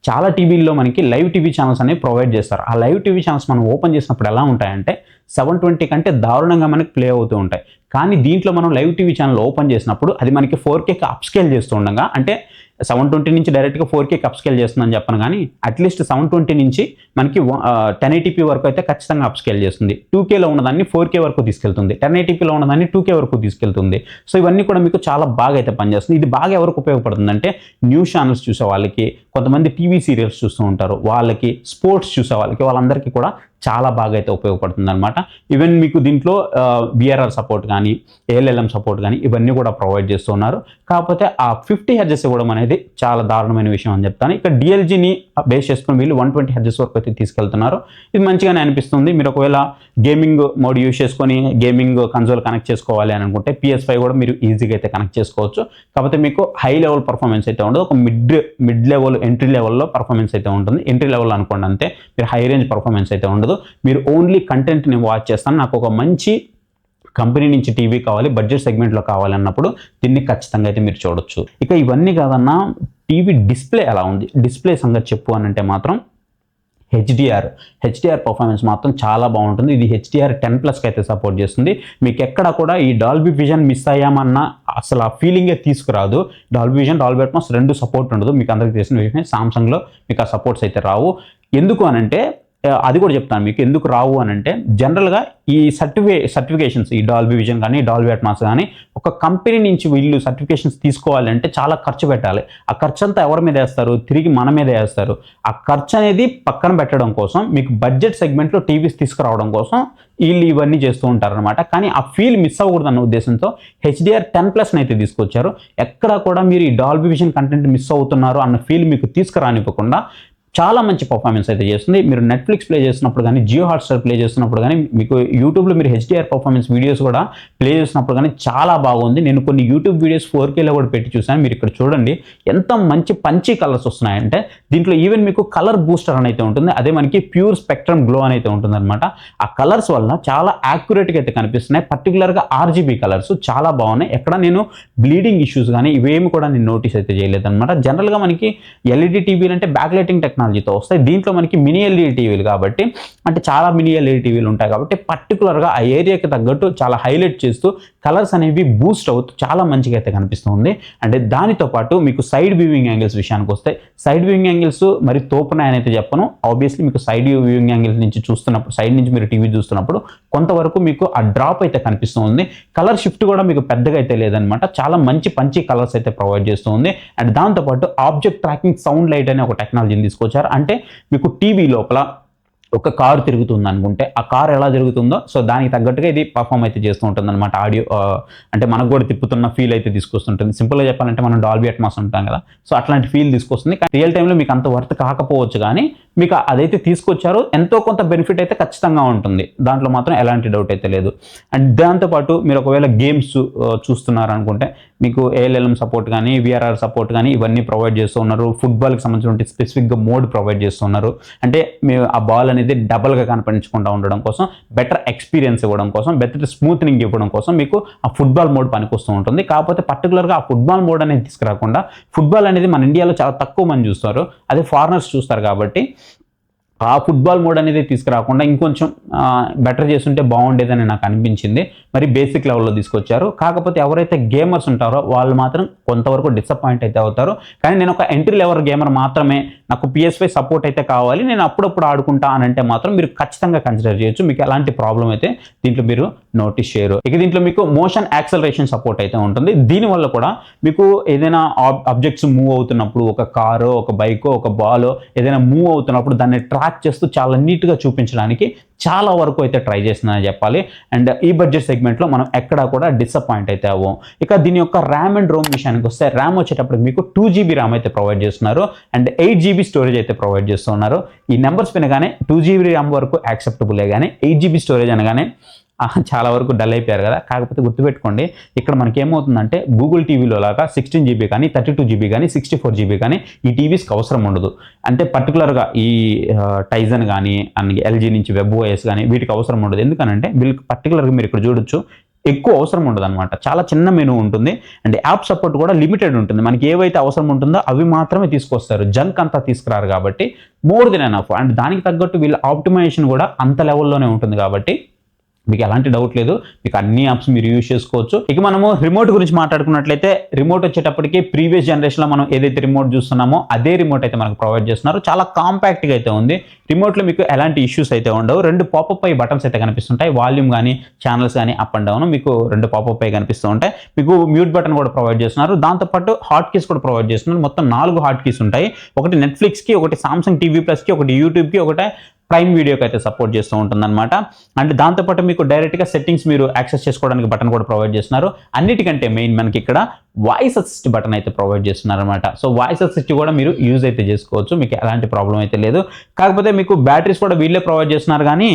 చాలా టీవీల్లో మనకి లైవ్ టీవీ ఛానల్స్ అనేవి ప్రొవైడ్ చేస్తారు. ఆ లైవ్ టీవీ ఛానల్స్ మనం ఓపెన్ చేసినప్పుడు ఎలా ఉంటాయంటే 720 కంటే దారుణంగా మనకి ప్లే అవుతూ ఉంటాయి. కానీ దీంట్లో మనం లైవ్ టీవీ ఛానల్ ఓపెన్ చేసినప్పుడు అది మనకి 4Kకి అప్స్కేల్ చేస్తూ ఉండగా, అంటే 720 నుంచి డైరెక్ట్గా 4Kకి అప్స్కేల్ చేస్తుందని చెప్పను, కానీ అట్లీస్ట్ 720 నుంచి మనకి 1080p వరకు అయితే ఖచ్చితంగా అప్స్కేల్ చేస్తుంది. 2Kలో ఉన్నదాన్ని 4K వరకు తీసుకెళ్తుంది, 1080pలో ఉన్నదాన్ని 2K వరకు తీసుకెళ్తుంది. సో ఇవన్నీ కూడా మీకు చాలా బాగా అయితే పనిచేస్తుంది. ఇది బాగా ఎవరికి ఉపయోగపడుతుంది అంటే న్యూస్ ఛానల్స్ చూసే వాళ్ళకి, కొంతమంది టీవీ సీరియల్స్ చూస్తూ ఉంటారు వాళ్ళకి, స్పోర్ట్స్ చూసే వాళ్ళకి, వాళ్ళందరికీ కూడా చాలా బాగా అయితే ఉపయోగపడుతుంది అనమాట. ఈవెన్ మీకు దీంట్లో BRR సపోర్ట్ కానీ ALLM సపోర్ట్ కానీ ఇవన్నీ కూడా ప్రొవైడ్ చేస్తున్నారు. కాకపోతే ఆ 50 హెర్ట్జ్ ఇవ్వడం అనేది చాలా దారుణమైన విషయం అని చెప్తాను. ఇక్కడ DLGని బేస్ చేసుకుని వీళ్ళు 120 హెర్ట్జ్ వరకు అయితే తీసుకెళ్తున్నారు. ఇది మంచిగానే అనిపిస్తుంది. మీరు ఒకవేళ గేమింగ్ మోడ్ యూజ్ చేసుకొని గేమింగ్ కన్సోల్ కనెక్ట్ చేసుకోవాలి అని అనుకుంటే PS5 కూడా మీరు ఈజీగా అయితే కనెక్ట్ చేసుకోవచ్చు. కాకపోతే మీకు హై లెవెల్ పర్ఫార్మెన్స్ అయితే ఉండదు, ఒక మిడ్ లెవెల్ ఎంట్రీ లెవెల్లో పర్ఫార్మెన్స్ అయితే ఉంటుంది. ఎంట్రీ లెవెల్ అనుకోండి అంతే, మీరు హై రేంజ్ పర్ఫార్మెన్స్ అయితే ఉండదు. మీరు ఓన్లీ కంటెంట్ని వాచ్ చేస్తాను, నాకు ఒక మంచి కంపెనీ నుంచి టీవీ కావాలి, బడ్జెట్ సెగ్మెంట్లో కావాలి అన్నప్పుడు దీన్ని ఖచ్చితంగా అయితే మీరు చూడొచ్చు. ఇక ఇవన్నీ కాదన్నా టీవీ డిస్ప్లే ఎలా ఉంది, డిస్ప్లే సంగతి చెప్పు అని అంటే మాత్రం హెచ్డిఆర్ పర్ఫార్మెన్స్ మాత్రం చాలా బాగుంటుంది. ఇది HDR10+కి అయితే సపోర్ట్ చేస్తుంది. మీకు ఎక్కడ కూడా ఈ డాల్బీ విజన్ మిస్ అయ్యామన్నా అసలు ఆ ఫీలింగే తీసుకురాదు. డాల్బీ విజన్, డాల్బీ అట్మాస్ రెండు సపోర్ట్ ఉండదు. మీకు అందరికీ తెలిసిన విషయమే, సామ్సంగ్లో మీకు ఆ సపోర్ట్స్ అయితే రావు. ఎందుకు అనంటే అది కూడా చెప్తాను మీకు ఎందుకు రావు అని అంటే, జనరల్గా ఈ సర్టిఫికేషన్స్ ఈ డాల్బీ విజన్ కానీ డాల్బీ అట్మాస్ కానీ ఒక కంపెనీ నుంచి వీళ్ళు సర్టిఫికేషన్స్ తీసుకోవాలంటే చాలా ఖర్చు పెట్టాలి. ఆ ఖర్చు అంతా ఎవరి మీద వేస్తారు, తిరిగి మన మీద వేస్తారు. ఆ ఖర్చు అనేది పక్కన పెట్టడం కోసం, మీకు బడ్జెట్ సెగ్మెంట్లో టీవీస్ తీసుకురావడం కోసం వీళ్ళు ఇవన్నీ చేస్తూ ఉంటారనమాట. కానీ ఆ ఫీల్ మిస్ అవ్వకూడదన్న ఉద్దేశంతో HDR10+ అయితే తీసుకొచ్చారు. ఎక్కడ కూడా మీరు ఈ డాల్బీ విజన్ కంటెంట్ మిస్ అవుతున్నారు అన్న ఫీల్ మీకు తీసుకురానివ్వకుండా చాలా మంచి పర్ఫార్మెన్స్ అయితే చేస్తుంది. మీరు నెట్ఫ్లిక్స్ ప్లే చేస్తున్నప్పుడు కానీ, జియో హాట్స్టార్ ప్లే చేస్తున్నప్పుడు కానీ, మీకు యూట్యూబ్లో మీరు హెచ్డిఆర్ పర్ఫార్మెన్స్ వీడియోస్ కూడా ప్లే చేసినప్పుడు కానీ చాలా బాగుంది. నేను కొన్ని యూట్యూబ్ వీడియోస్ 4Kలో కూడా పెట్టి చూసాను. మీరు ఇక్కడ చూడండి ఎంత మంచి పంచి కలర్స్ వస్తున్నాయంటే, దీంట్లో ఈవెన్ మీకు కలర్ బూస్టర్ అని అయితే ఉంటుంది. అదే మనకి ప్యూర్ స్పెక్ట్రమ్ గ్లో అని అయితే ఉంటుంది అనమాట. ఆ కలర్స్ వల్ల చాలా యాక్యురేట్గా అయితే కనిపిస్తున్నాయి. పర్టికులర్గా RGB కలర్స్ చాలా బాగున్నాయి. ఎక్కడ నేను బ్లీడింగ్ ఇష్యూస్ కానీ ఇవేమి కూడా నేను నోటీస్ అయితే చేయలేదన్నమాట. జనరల్గా మనకి LED టీవీలు అంటే బ్యాక్ లైటింగ్ టెక్నాలజీతో వస్తాయి. దీంట్లో మనకి మినీ LED టీవీలు కాబట్టి, అంటే చాలా మినీ LED టీవీలు ఉంటాయి కాబట్టి పర్టికులర్గా ఆ ఏరియాకి తగ్గట్టు చాలా హైలైట్ చేస్తూ కలర్స్ అనేవి బూస్ట్ అవుతూ చాలా మంచిగా అయితే కనిపిస్తుంది. అంటే దానితో పాటు మీకు సైడ్ వ్యూవింగ్ యాంగిల్స్ విషయానికి వస్తే, సైడ్ వ్యూవింగ్ యాంగిల్స్ మరి తోపునాయని అయితే చెప్పను. ఆబ్వియస్లీ మీకు సైడ్ వ్యూవింగ్ యాంగిల్స్ నుంచి చూస్తున్నప్పుడు, సైడ్ నుంచి మీరు టీవీ చూస్తున్నప్పుడు కొంతవరకు మీకు ఆ డ్రాప్ అయితే కనిపిస్తుంది. కలర్ షిఫ్ట్ కూడా మీకు పెద్దగా అయితే లేదనమాట. చాలా మంచి పంచి కలర్స్ అయితే ప్రొవైడ్ చేస్తుంది. అండ్ దాంతోపాటు ఆబ్జెక్ట్ ట్రాకింగ్ సౌండ్ లైట్ అనే ఒక టెక్నాలజీని తీసుకొచ్చారు. అంటే మీకు టీవీ లోపల ఒక కారు తిరుగుతుంది అనుకుంటే ఆ కారు ఎలా తిరుగుతుందో సో దానికి తగ్గట్టుగా ఇది పర్ఫామ్ అయితే చేస్తూ ఉంటుంది అనమాట. ఆడియో అంటే మనకు కూడా తిప్పుతున్న ఫీల్ అయితే తీసుకొస్తుంటుంది. సింపుల్గా చెప్పాలంటే మనం డాల్బీ అట్మాస్ ఉంటాం కదా, సో అట్లాంటి ఫీల్ తీసుకొస్తుంది. రియల్ టైంలో మీకు అంత వర్త్ కాకపోవచ్చు కానీ మీకు అదైతే తీసుకొచ్చారో ఎంతో కొంత బెనిఫిట్ అయితే ఖచ్చితంగా ఉంటుంది. దాంట్లో మాత్రం ఎలాంటి డౌట్ అయితే లేదు. అండ్ దాంతోపాటు మీరు ఒకవేళ గేమ్స్ చూస్తున్నారు అనుకుంటే మీకు ALLM సపోర్ట్ కానీ, VRR సపోర్ట్ కానీ ఇవన్నీ ప్రొవైడ్ చేస్తూ ఉన్నారు. ఫుట్బాల్కి సంబంధించిన స్పెసిఫిక్గా మోడ్ ప్రొవైడ్ చేస్తున్నారు. అంటే మీరు ఆ బాల్ అనేది డబల్గా కనిపించకుండా ఉండడం కోసం, బెటర్ ఎక్స్పీరియన్స్ ఇవ్వడం కోసం, బెటర్ స్మూత్నింగ్ ఇవ్వడం కోసం మీకు ఆ ఫుట్బాల్ మోడ్ పనికొస్తూ ఉంటుంది. కాకపోతే పర్టికులర్గా ఆ ఫుట్బాల్ మోడ్ అనేది తీసుకురాకుండా, ఫుట్బాల్ అనేది మన ఇండియాలో చాలా తక్కువ మంది చూస్తారు, అదే ఫారినర్స్ చూస్తారు కాబట్టి ఆ ఫుట్బాల్ మోడ్ అనేది తీసుకురాకుండా ఇంకొంచెం బెటర్ చేస్తుంటే బాగుండేదని నాకు అనిపించింది. మరి బేసిక్ లెవెల్లో తీసుకొచ్చారు. కాకపోతే ఎవరైతే గేమర్స్ ఉంటారో వాళ్ళు మాత్రం కొంతవరకు డిసప్పాయింట్ అయితే అవుతారు. కానీ నేను ఒక ఎంట్రీ లెవెల్ గేమర్ మాత్రమే, నాకు PS5 సపోర్ట్ అయితే కావాలి, నేను అప్పుడప్పుడు ఆడుకుంటా అని అంటే మాత్రం మీరు ఖచ్చితంగా కన్సిడర్ చేయొచ్చు. మీకు ఎలాంటి ప్రాబ్లం అయితే దీంట్లో మీరు నోటీస్ చేయరు. ఇక దీంట్లో మీకు మోషన్ యాక్సలరేషన్ సపోర్ట్ అయితే ఉంటుంది. దీనివల్ల కూడా మీకు ఏదైనా ఆబ్జెక్ట్స్ మూవ్ అవుతున్నప్పుడు, ఒక కారో, ఒక బైకో, ఒక బాలో ఏదైనా మూవ్ అవుతున్నప్పుడు దాన్ని ట్రాక్ చేస్తూ చాలా నీట్గా చూపించడానికి చాలా వరకు అయితే ట్రై చేసిందని చెప్పాలి. అండ్ ఈ బడ్జెట్ సెగ్మెంట్లో మనం ఎక్కడా కూడా డిసప్పాయింట్ అయితే అవ్వం. ఇక దీని యొక్క ర్యామ్ అండ్ రోమ్ విషయానికి వస్తే, ర్యామ్ వచ్చేటప్పుడు మీకు 2GB ర్యామ్ అయితే ప్రొవైడ్ చేస్తున్నారు అండ్ 8GB స్టోరేజ్ అయితే ప్రొవైడ్ చేస్తున్నారు. ఈ నెంబర్స్ వినగానే 2GB ర్యామ్ వరకు యాక్సెప్టబులే, కానీ 8GB స్టోరేజ్ అనగానే చాలా వరకు డల్ అయిపోయారు కదా. కాకపోతే గుర్తుపెట్టుకోండి, ఇక్కడ మనకి ఏమవుతుందంటే గూగుల్ టీవీలో లాగా 16GB కానీ, 32GB కానీ, 64GB కానీ ఈ టీవీస్కి అవసరం ఉండదు. అంటే పర్టికులర్గా ఈ టైజన్ కానీ, LG నుంచి WebOS కానీ వీటికి అవసరం ఉండదు. ఎందుకనంటే వీళ్ళకి పర్టికులర్గా మీరు ఇక్కడ చూడొచ్చు ఎక్కువ అవసరం ఉండదు అనమాట. చాలా చిన్న మెనూ ఉంటుంది అండ్ యాప్ సపోర్ట్ కూడా లిమిటెడ్ ఉంటుంది. మనకి ఏవైతే అవసరం ఉంటుందో అవి మాత్రమే తీసుకొస్తారు, జంక్ అంతా తీసుకురారు కాబట్టి మోర్ దెన్ ఎనఫ్. అండ్ దానికి తగ్గట్టు వీళ్ళ ఆప్టిమైజేషన్ కూడా అంత లెవెల్లోనే ఉంటుంది కాబట్టి మీకు ఎలాంటి డౌట్ లేదు, మీకు అన్ని యాప్స్ మీరు యూజ్ చేసుకోవచ్చు. ఇక మనము రిమోట్ గురించి మాట్లాడుకున్నట్లయితే, రిమోట్ వచ్చేటప్పటికి ప్రీవియస్ జనరేషన్లో మనం ఏదైతే రిమోట్ చూస్తున్నామో అదే రిమోట్ అయితే మనకు ప్రొవైడ్ చేస్తున్నారు. చాలా కాంపాక్ట్గా అయితే ఉంది. రిమోట్లో మీకు ఎలాంటి ఇష్యూస్ అయితే ఉండవు. 2 పాపప్ అయ్యి బటన్స్ అయితే కనిపిస్తుంటాయి. వాల్యూమ్ కానీ, ఛానల్స్ కానీ అప్ అండ్ డౌన్ మీకు 2 పాపప్ అయ్యి కనిపిస్తూ ఉంటాయి. మీకు మ్యూట్ బటన్ కూడా ప్రొవైడ్ చేస్తున్నారు. దాంతోపాటు హాట్ కీస్ కూడా ప్రొవైడ్ చేస్తున్నారు. మొత్తం 4 హాట్ కీస్ ఉంటాయి. ఒకటి నెట్ఫ్లిక్స్కి, ఒకటి సామ్సంగ్ TV Plusకి, ఒకటి యూట్యూబ్కి, ఒకటి ప్రైమ్ వీడియోకి అయితే సపోర్ట్ చేస్తూ ఉంటుందన్నమాట. అండ్ దాంతోపాటు మీకు డైరెక్ట్గా సెట్టింగ్స్ మీరు యాక్సెస్ చేసుకోవడానికి బటన్ కూడా ప్రొవైడ్ చేస్తున్నారు. అన్నిటికంటే మెయిన్ మనకి ఇక్కడ వాయిస్ అసిస్ట్ బటన్ అయితే ప్రొవైడ్ చేస్తున్నారు అనమాట. సో వాయిస్ అసిస్ట్ కూడా మీరు యూజ్ అయితే చేసుకోవచ్చు, మీకు ఎలాంటి ప్రాబ్లం అయితే లేదు. కాకపోతే మీకు బ్యాటరీస్ కూడా వీళ్ళే ప్రొవైడ్ చేస్తున్నారు, కానీ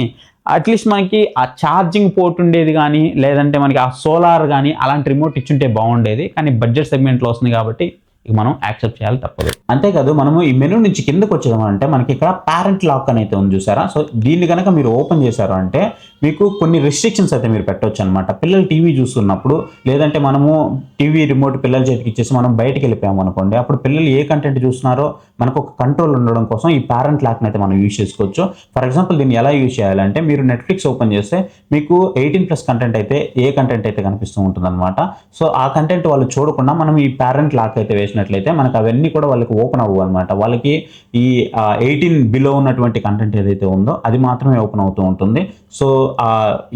అట్లీస్ట్ మనకి ఆ ఛార్జింగ్ పోర్ట్ ఉండేది కానీ, లేదంటే మనకి ఆ సోలార్ కానీ అలాంటి రిమోట్ ఇచ్చుంటే బాగుండేది. కానీ బడ్జెట్ సెగ్మెంట్లో వస్తుంది కాబట్టి ఇక మనం యాక్సెప్ట్ చేయాలి, తప్పదు. అంతేకాదు మనము ఈ మెనూ నుంచి కిందకు వచ్చేదామంటే మనకి ఇక్కడ పేరెంట్ లాక్ అని అయితే ఉంది చూసారా. సో దీన్ని కనుక మీరు ఓపెన్ చేశారు అంటే మీకు కొన్ని రెస్ట్రిక్షన్స్ అయితే మీరు పెట్టవచ్చు అనమాట. పిల్లలు టీవీ చూస్తున్నప్పుడు, లేదంటే మనము టీవీ రిమోట్ పిల్లల చేతికి ఇచ్చేసి మనం బయటకు వెళ్ళిపోయాము అనుకోండి, అప్పుడు పిల్లలు ఏ కంటెంట్ చూస్తున్నారో మనకు ఒక కంట్రోల్ ఉండడం కోసం ఈ పేరెంట్ లాక్ని అయితే మనం యూజ్ చేసుకోవచ్చు. ఫర్ ఎగ్జాంపుల్ దీన్ని ఎలా యూజ్ చేయాలంటే, మీరు నెట్ఫ్లిక్స్ ఓపెన్ చేస్తే మీకు 18+ కంటెంట్ అయితే ఏ కంటెంట్ అయితే కనిపిస్తూ ఉంటుంది అనమాట. సో ఆ కంటెంట్ వాళ్ళు చూడకుండా మనం ఈ పేరెంట్ లాక్ అయితే వేసినట్లయితే మనకు అవన్నీ కూడా వాళ్ళకి ఓపెన్ అవ్వవు అనమాట. వాళ్ళకి ఈ 18 బిలో ఉన్నటువంటి కంటెంట్ ఏదైతే ఉందో అది మాత్రమే ఓపెన్ అవుతూ ఉంటుంది. సో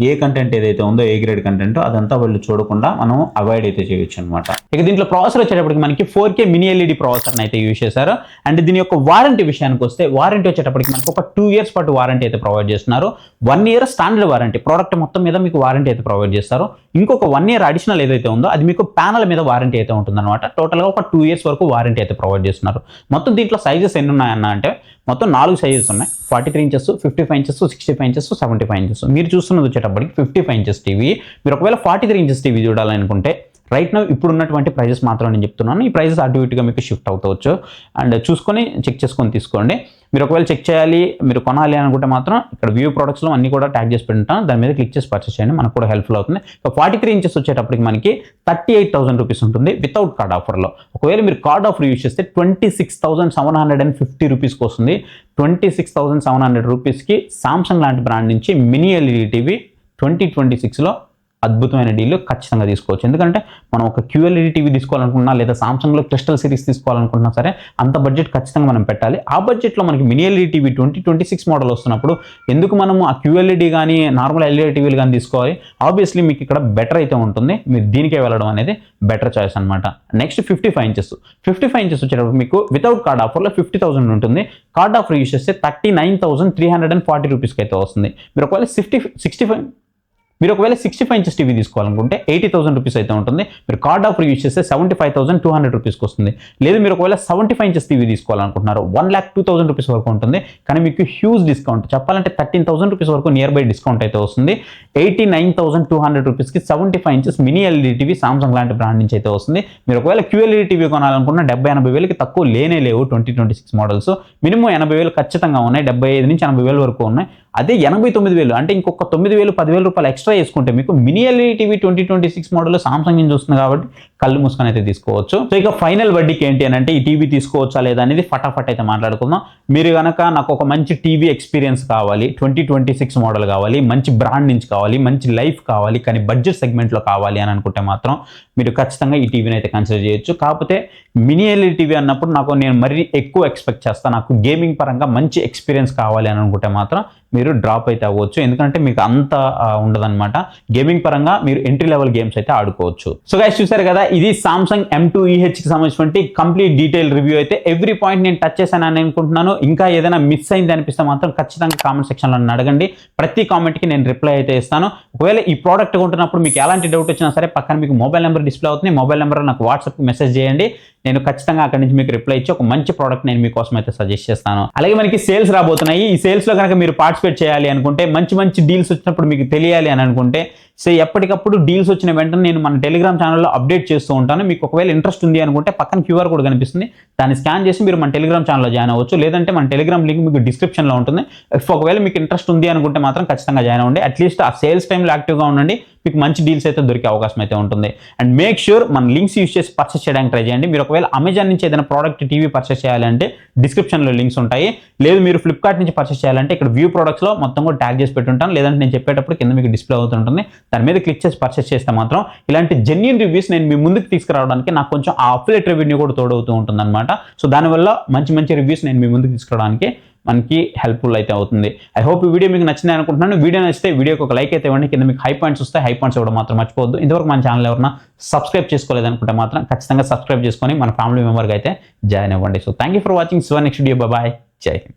ఏ కంటెంట్ ఏదైతే ఉందో, ఏ గ్రేడ్ కంటెంట్, అదంతా వాళ్ళు చూడకుండా మనం అవాయిడ్ అయితే చేయొచ్చు అనమాట. ఇక దీంట్లో ప్రాసెసర్ వచ్చేటప్పటికి మనకి 4K మినీ LED ప్రాసెసర్ని అయితే యూజ్ చేశారు. అండ్ దీని యొక్క వారంటీ విషయానికి వస్తే, వారంటీ వచ్చేటప్పటికి మనకు ఒక 2 years పాటు వారంటీ అయితే ప్రొవైడ్ చేస్తున్నారు. 1 year స్టాండర్డ్ వారంటీ, ప్రోడక్ట్ మొత్తం మీద మీకు వారంటీ అయితే ప్రొవైడ్ చేస్తారు. ఇంకొక 1 year అడిషనల్ ఏదైతే ఉందో అది మీకు ప్యానల్ మీద వారంటీ అయితే ఉంటుంది అనమాట. టోటల్గా ఒక 2 years వరకు వారంటీ అయితే ప్రొవైడ్ చేస్తున్నారు. మొత్తం దీంట్లో సైజెస్ ఎన్ని ఉన్నాయన్న అంటే మొత్తం 4 సైజెస్ ఉన్నాయి. 43 ఇంచెస్, 55 ఇంచెస్, 65 ఇంచెస్, 75 ఇంచెస్. మీరు చూస్తున్నది వచ్చేటప్పటికి 55 ఇంచెస్ టీవీ. మీరు ఒకవేళ 43 ఇంచెస్ టీవీ చూడాలనుకుంటే రైట్ నౌ ఇప్పుడు ఉన్నటువంటి ప్రైజెస్ మాత్రం నేను చెప్తున్నాను. ఈ ప్రైజెస్ అటు ఇటుగా మీకు షిఫ్ట్ అవుతవచ్చు అండ్ చూసుకొని చెక్ చేసుకొని తీసుకోండి. మీరు ఒకవేళ చెక్ చేయాలి, మీరు కొనాలి అనుకుంటే మాత్రం ఇక్కడ వ్యూ ప్రొడక్ట్స్లో అన్ని కూడా ట్యాగ్ చేసి పెట్టుకుంటాం. దాని మీద క్లిక్ చేసి పర్చేస్ చేయండి, మనకు కూడా హెల్ప్ఫుల్ అవుతుంది. 43 ఇంచెస్ వచ్చేటప్పటికి మనకి 38,000 రూపీస్ ఉంటుంది వితౌట్ కార్డ్ ఆఫర్లో. ఒకవేళ మీరు కార్డ్ ఆఫర్ యూస్ చేస్తే 26,750 రూపీస్కి వస్తుంది. 26,700 రూపీస్కి సామ్సంగ్ లాంటి బ్రాండ్ నుంచి మినీ ఎల్ఈడి టీవీ 2026లో అద్భుతమైన డీల్ ఖచ్చితంగా తీసుకోవచ్చు. ఎందుకంటే మనం ఒక QLED టీవీ తీసుకోవాలనుకున్నా లేదా సామ్సంగ్లో క్రిస్టల్ సిరీస్ తీసుకోవాలనుకుంటున్నా సరే అంత బడ్జెట్ ఖచ్చితంగా మనం పెట్టాలి. ఆ బడ్జెట్లో మనకి మినీ ఎల్ఈడి టీవీ 2026 మోడల్ వస్తున్నప్పుడు ఎందుకు మనము ఆ QLED కానీ నార్మల్ ఎల్ఈడి టీవీలు కానీ తీసుకోవాలి? ఆబ్వియస్లీ మీకు ఇక్కడ బెటర్ అయితే ఉంటుంది, మీరు దీనికే వెళ్ళడం అనేది బెటర్ చాయిస్ అనమాట. Next 55 inches. 55 ఇంచెస్ వచ్చేటప్పుడు మీకు వితౌట్ కార్డ్ ఆఫర్లో 50,000 ఉంటుంది. కార్డ్ ఆఫర్ యూస్ చేస్తే 39,340 రూపీస్కి అయితే వస్తుంది. మీరు ఒకవేళ 65 ఇంచెస్ టీవీ తీసుకోవాలనుకుంటే 80,000 రూపీస్ అయితే ఉంటుంది. మీరు కార్డ్ ఆఫర్ యూస్ చేస్తే 75,200 రూపీస్కి వస్తుంది. లేదు మీరు ఒకవేళ 75 ఇంచెస్ టీవీ తీసుకోవాలనుకుంటున్నారు 1,02,000 రూపీస్ వరకు ఉంటుంది. కానీ మీకు హ్యూజ్ డిస్కౌంట్ చెప్పాలంటే 13,000 రూపీస్ వరకు నియర్ బై డిస్కౌంట్ అయితే వస్తుంది. 89,200 రూపీస్కి 75 inches mini LED TV Samsung లాంటి బ్రాండ్ నుంచి అయితే వస్తుంది. మీరు ఒకవేళ QLED టీవీ కొనాలనుకున్న 70-80 వేలకి తక్కువ లేనే లేవు. 2026 మోడల్స్ మినిమం 80 వేలు ఖచ్చితంగా ఉన్నాయి. 75 నుంచి 80 వేల వరకు ఉన్నాయి. అదే 89,000 అంటే ఇంకొక 9,000 10,000 రూపాయలు ఎక్స్ట్రా వేసుకుంటే మీకు mini LED TV 2026 model Samsung నుంచి వస్తుంది కాబట్టి కళ్ళు మూసుకొని అయితే తీసుకోవచ్చు. సో ఇక ఫైనల్ వడ్డీకి ఏంటి అని అంటే ఈ టీవీ తీసుకోవచ్చా లేదా అనేది ఫటాఫట్ అయితే మాట్లాడుకుందాం. మీరు కనుక నాకు ఒక మంచి టీవీ ఎక్స్పీరియన్స్ కావాలి, 2026 మోడల్ కావాలి, మంచి బ్రాండ్ నుంచి కావాలి, మంచి లైఫ్ కావాలి, కానీ బడ్జెట్ సెగ్మెంట్లో కావాలి అని అనుకుంటే మాత్రం మీరు ఖచ్చితంగా ఈ టీవీని అయితే కన్సిడర్ చేయొచ్చు. కాకపోతే మినీ ఎల్ఈడి టీవీ అన్నప్పుడు నేను మరీ ఎక్కువ ఎక్స్పెక్ట్ చేస్తాను. నాకు గేమింగ్ పరంగా మంచి ఎక్స్పీరియన్స్ కావాలి అని అనుకుంటే మాత్రం మీరు డ్రాప్ అయితే అవ్వచ్చు. ఎందుకంటే మీకు అంత ఉండదన్నమాట. గేమింగ్ పరంగా మీరు ఎంట్రీ లెవెల్ గేమ్స్ అయితే ఆడుకోవచ్చు. సో గైస్ చూసారు కదా, ఇది సామ్సంగ్ M2EHకి సంబంధించినటువంటి కంప్లీట్ డీటెయిల్ రివ్యూ అయితే. ఎవ్రీ పాయింట్ నేను టచ్ చేశాను అని అనుకుంటున్నాను. ఇంకా ఏదైనా మిస్ అయింది అనిపిస్తే మాత్రం ఖచ్చితంగా కామెంట్ సెక్షన్లో నన్ను అడగండి. ప్రతి కామెంట్కి నేను రిప్లై అయితే ఇస్తాను. ఒకవేళ ఈ ప్రోడక్ట్ కొంటున్నప్పుడు మీకు ఎలాంటి డౌట్ వచ్చినా సరే పక్కన మీకు మొబైల్ నెంబర్ డిస్ప్లే అవుతుంది. మొబైల్ నెంబర్ నాకు వాట్సాప్కి మెసేజ్ చేయండి. నేను ఖచ్చితంగా అక్కడి నుంచి మీకు రిప్లై ఇచ్చి ఒక మంచి ప్రోడక్ట్ నేను మీకోసం అయితే సజెస్ట్ చేస్తాను. అలాగే మనకి సేల్స్ రాబోతున్నాయి. ఈ సేల్స్లో కనుక మీరు పార్టిసిపేట్ చేయాలి అనుకుంటే, మంచి డీల్స్ వచ్చినప్పుడు మీకు తెలియాలి అని అనుకుంటే, సో ఎప్పటికప్పుడు డీల్స్ వచ్చిన వెంటనే నేను మన టెలిగ్రామ్ ఛానల్లో అప్డేట్ చేస్తూ ఉంటాను. మీకు ఒకవేళ ఇంట్రెస్ట్ ఉంది అనుకుంటే పక్కన QR కోడ్ కనిపిస్తుంది, దాన్ని స్కాన్ చేసి మీరు మన టెలిగ్రామ్ ఛానల్లో జాయిన్ అవ్వచ్చు. లేదంటే మన టెలిగ్రామ్ లింక్ మీకు డిస్క్రిప్షన్లో ఉంటుంది. ఒకవేళ మీకు ఇంట్రెస్ట్ ఉంది అనుకుంటే మాత్రం ఖచ్చితంగా జాయిన్ అవ్వండి. అట్లీస్ట్ ఆ సేల్స్ టైంలో యాక్టివ్గా ఉండండి. మీకు మంచి డీల్స్ అయితే దొరికే అవకాశం అయితే ఉంటుంది. అండ్ మేక్ ష్యూర్ మన లింక్స్ యూస్ చేసి పర్చేస్ చేయడానికి ట్రై చేయండి. మీరు ఒకవేళ అమెజాన్ నుంచి ఏదైనా ప్రోడక్ట్ టీవీ పర్చేస్ చేయాలంటే డిస్క్రిప్షన్లో లింక్స్ ఉంటాయి. లేదు మీరు ఫ్లిప్కార్ట్ నుంచి పర్చేస్ చేయాలంటే ఇక్కడ వ్యూ ప్రొడక్ట్స్లో మొత్తం కూడా ట్యాగ్ చేసి పెట్టుంటాను. లేదంటే నేను చెప్పేటప్పుడు కింద మీకు డిస్ప్లే అవుతుంటుంది. దాని మీద క్లిక్ చేసి పర్చేస్ చేస్తే మాత్రం ఇలాంటి జెన్యూన్ రివ్యూస్ నేను మీ ముందుకు తీసుకురావడానికి నాకు కొంచెం ఆ అఫిలియేట్ రెవెన్యూ కూడా తోడవుతూ ఉంటుంది అనమాట. సో దానివల్ల మంచి రివ్యూస్ నేను మీ ముందుకు తీసుకురావడానికి మనకి హెల్ప్ఫుల్ అయితే అవుతుంది. ఐ హోప్ ఈ వీడియో మీకు నచ్చింది అనుకుంటున్నాను. వీడియో నచ్చితే వీడియోకి ఒక లైక్ అయితే ఇవ్వండి. కింద మీకు హై పాయింట్స్ వస్తాయి, హై పాయింట్స్ ఇవ్వడం మాత్రం మర్చిపోవద్దు. ఇంతవరకు మన ఛానల్ ఎవరైనా సబ్స్క్రైబ్ చేసుకోలేదనుకుంటే మాత్రం ఖచ్చితంగా సబ్స్క్రైబ్ చేసుకొని మన ఫ్యామిలీ మెంబర్గా అయితే జాయిన్ అవ్వండి. So thank you for watching. So next video, bye, Jai Hind.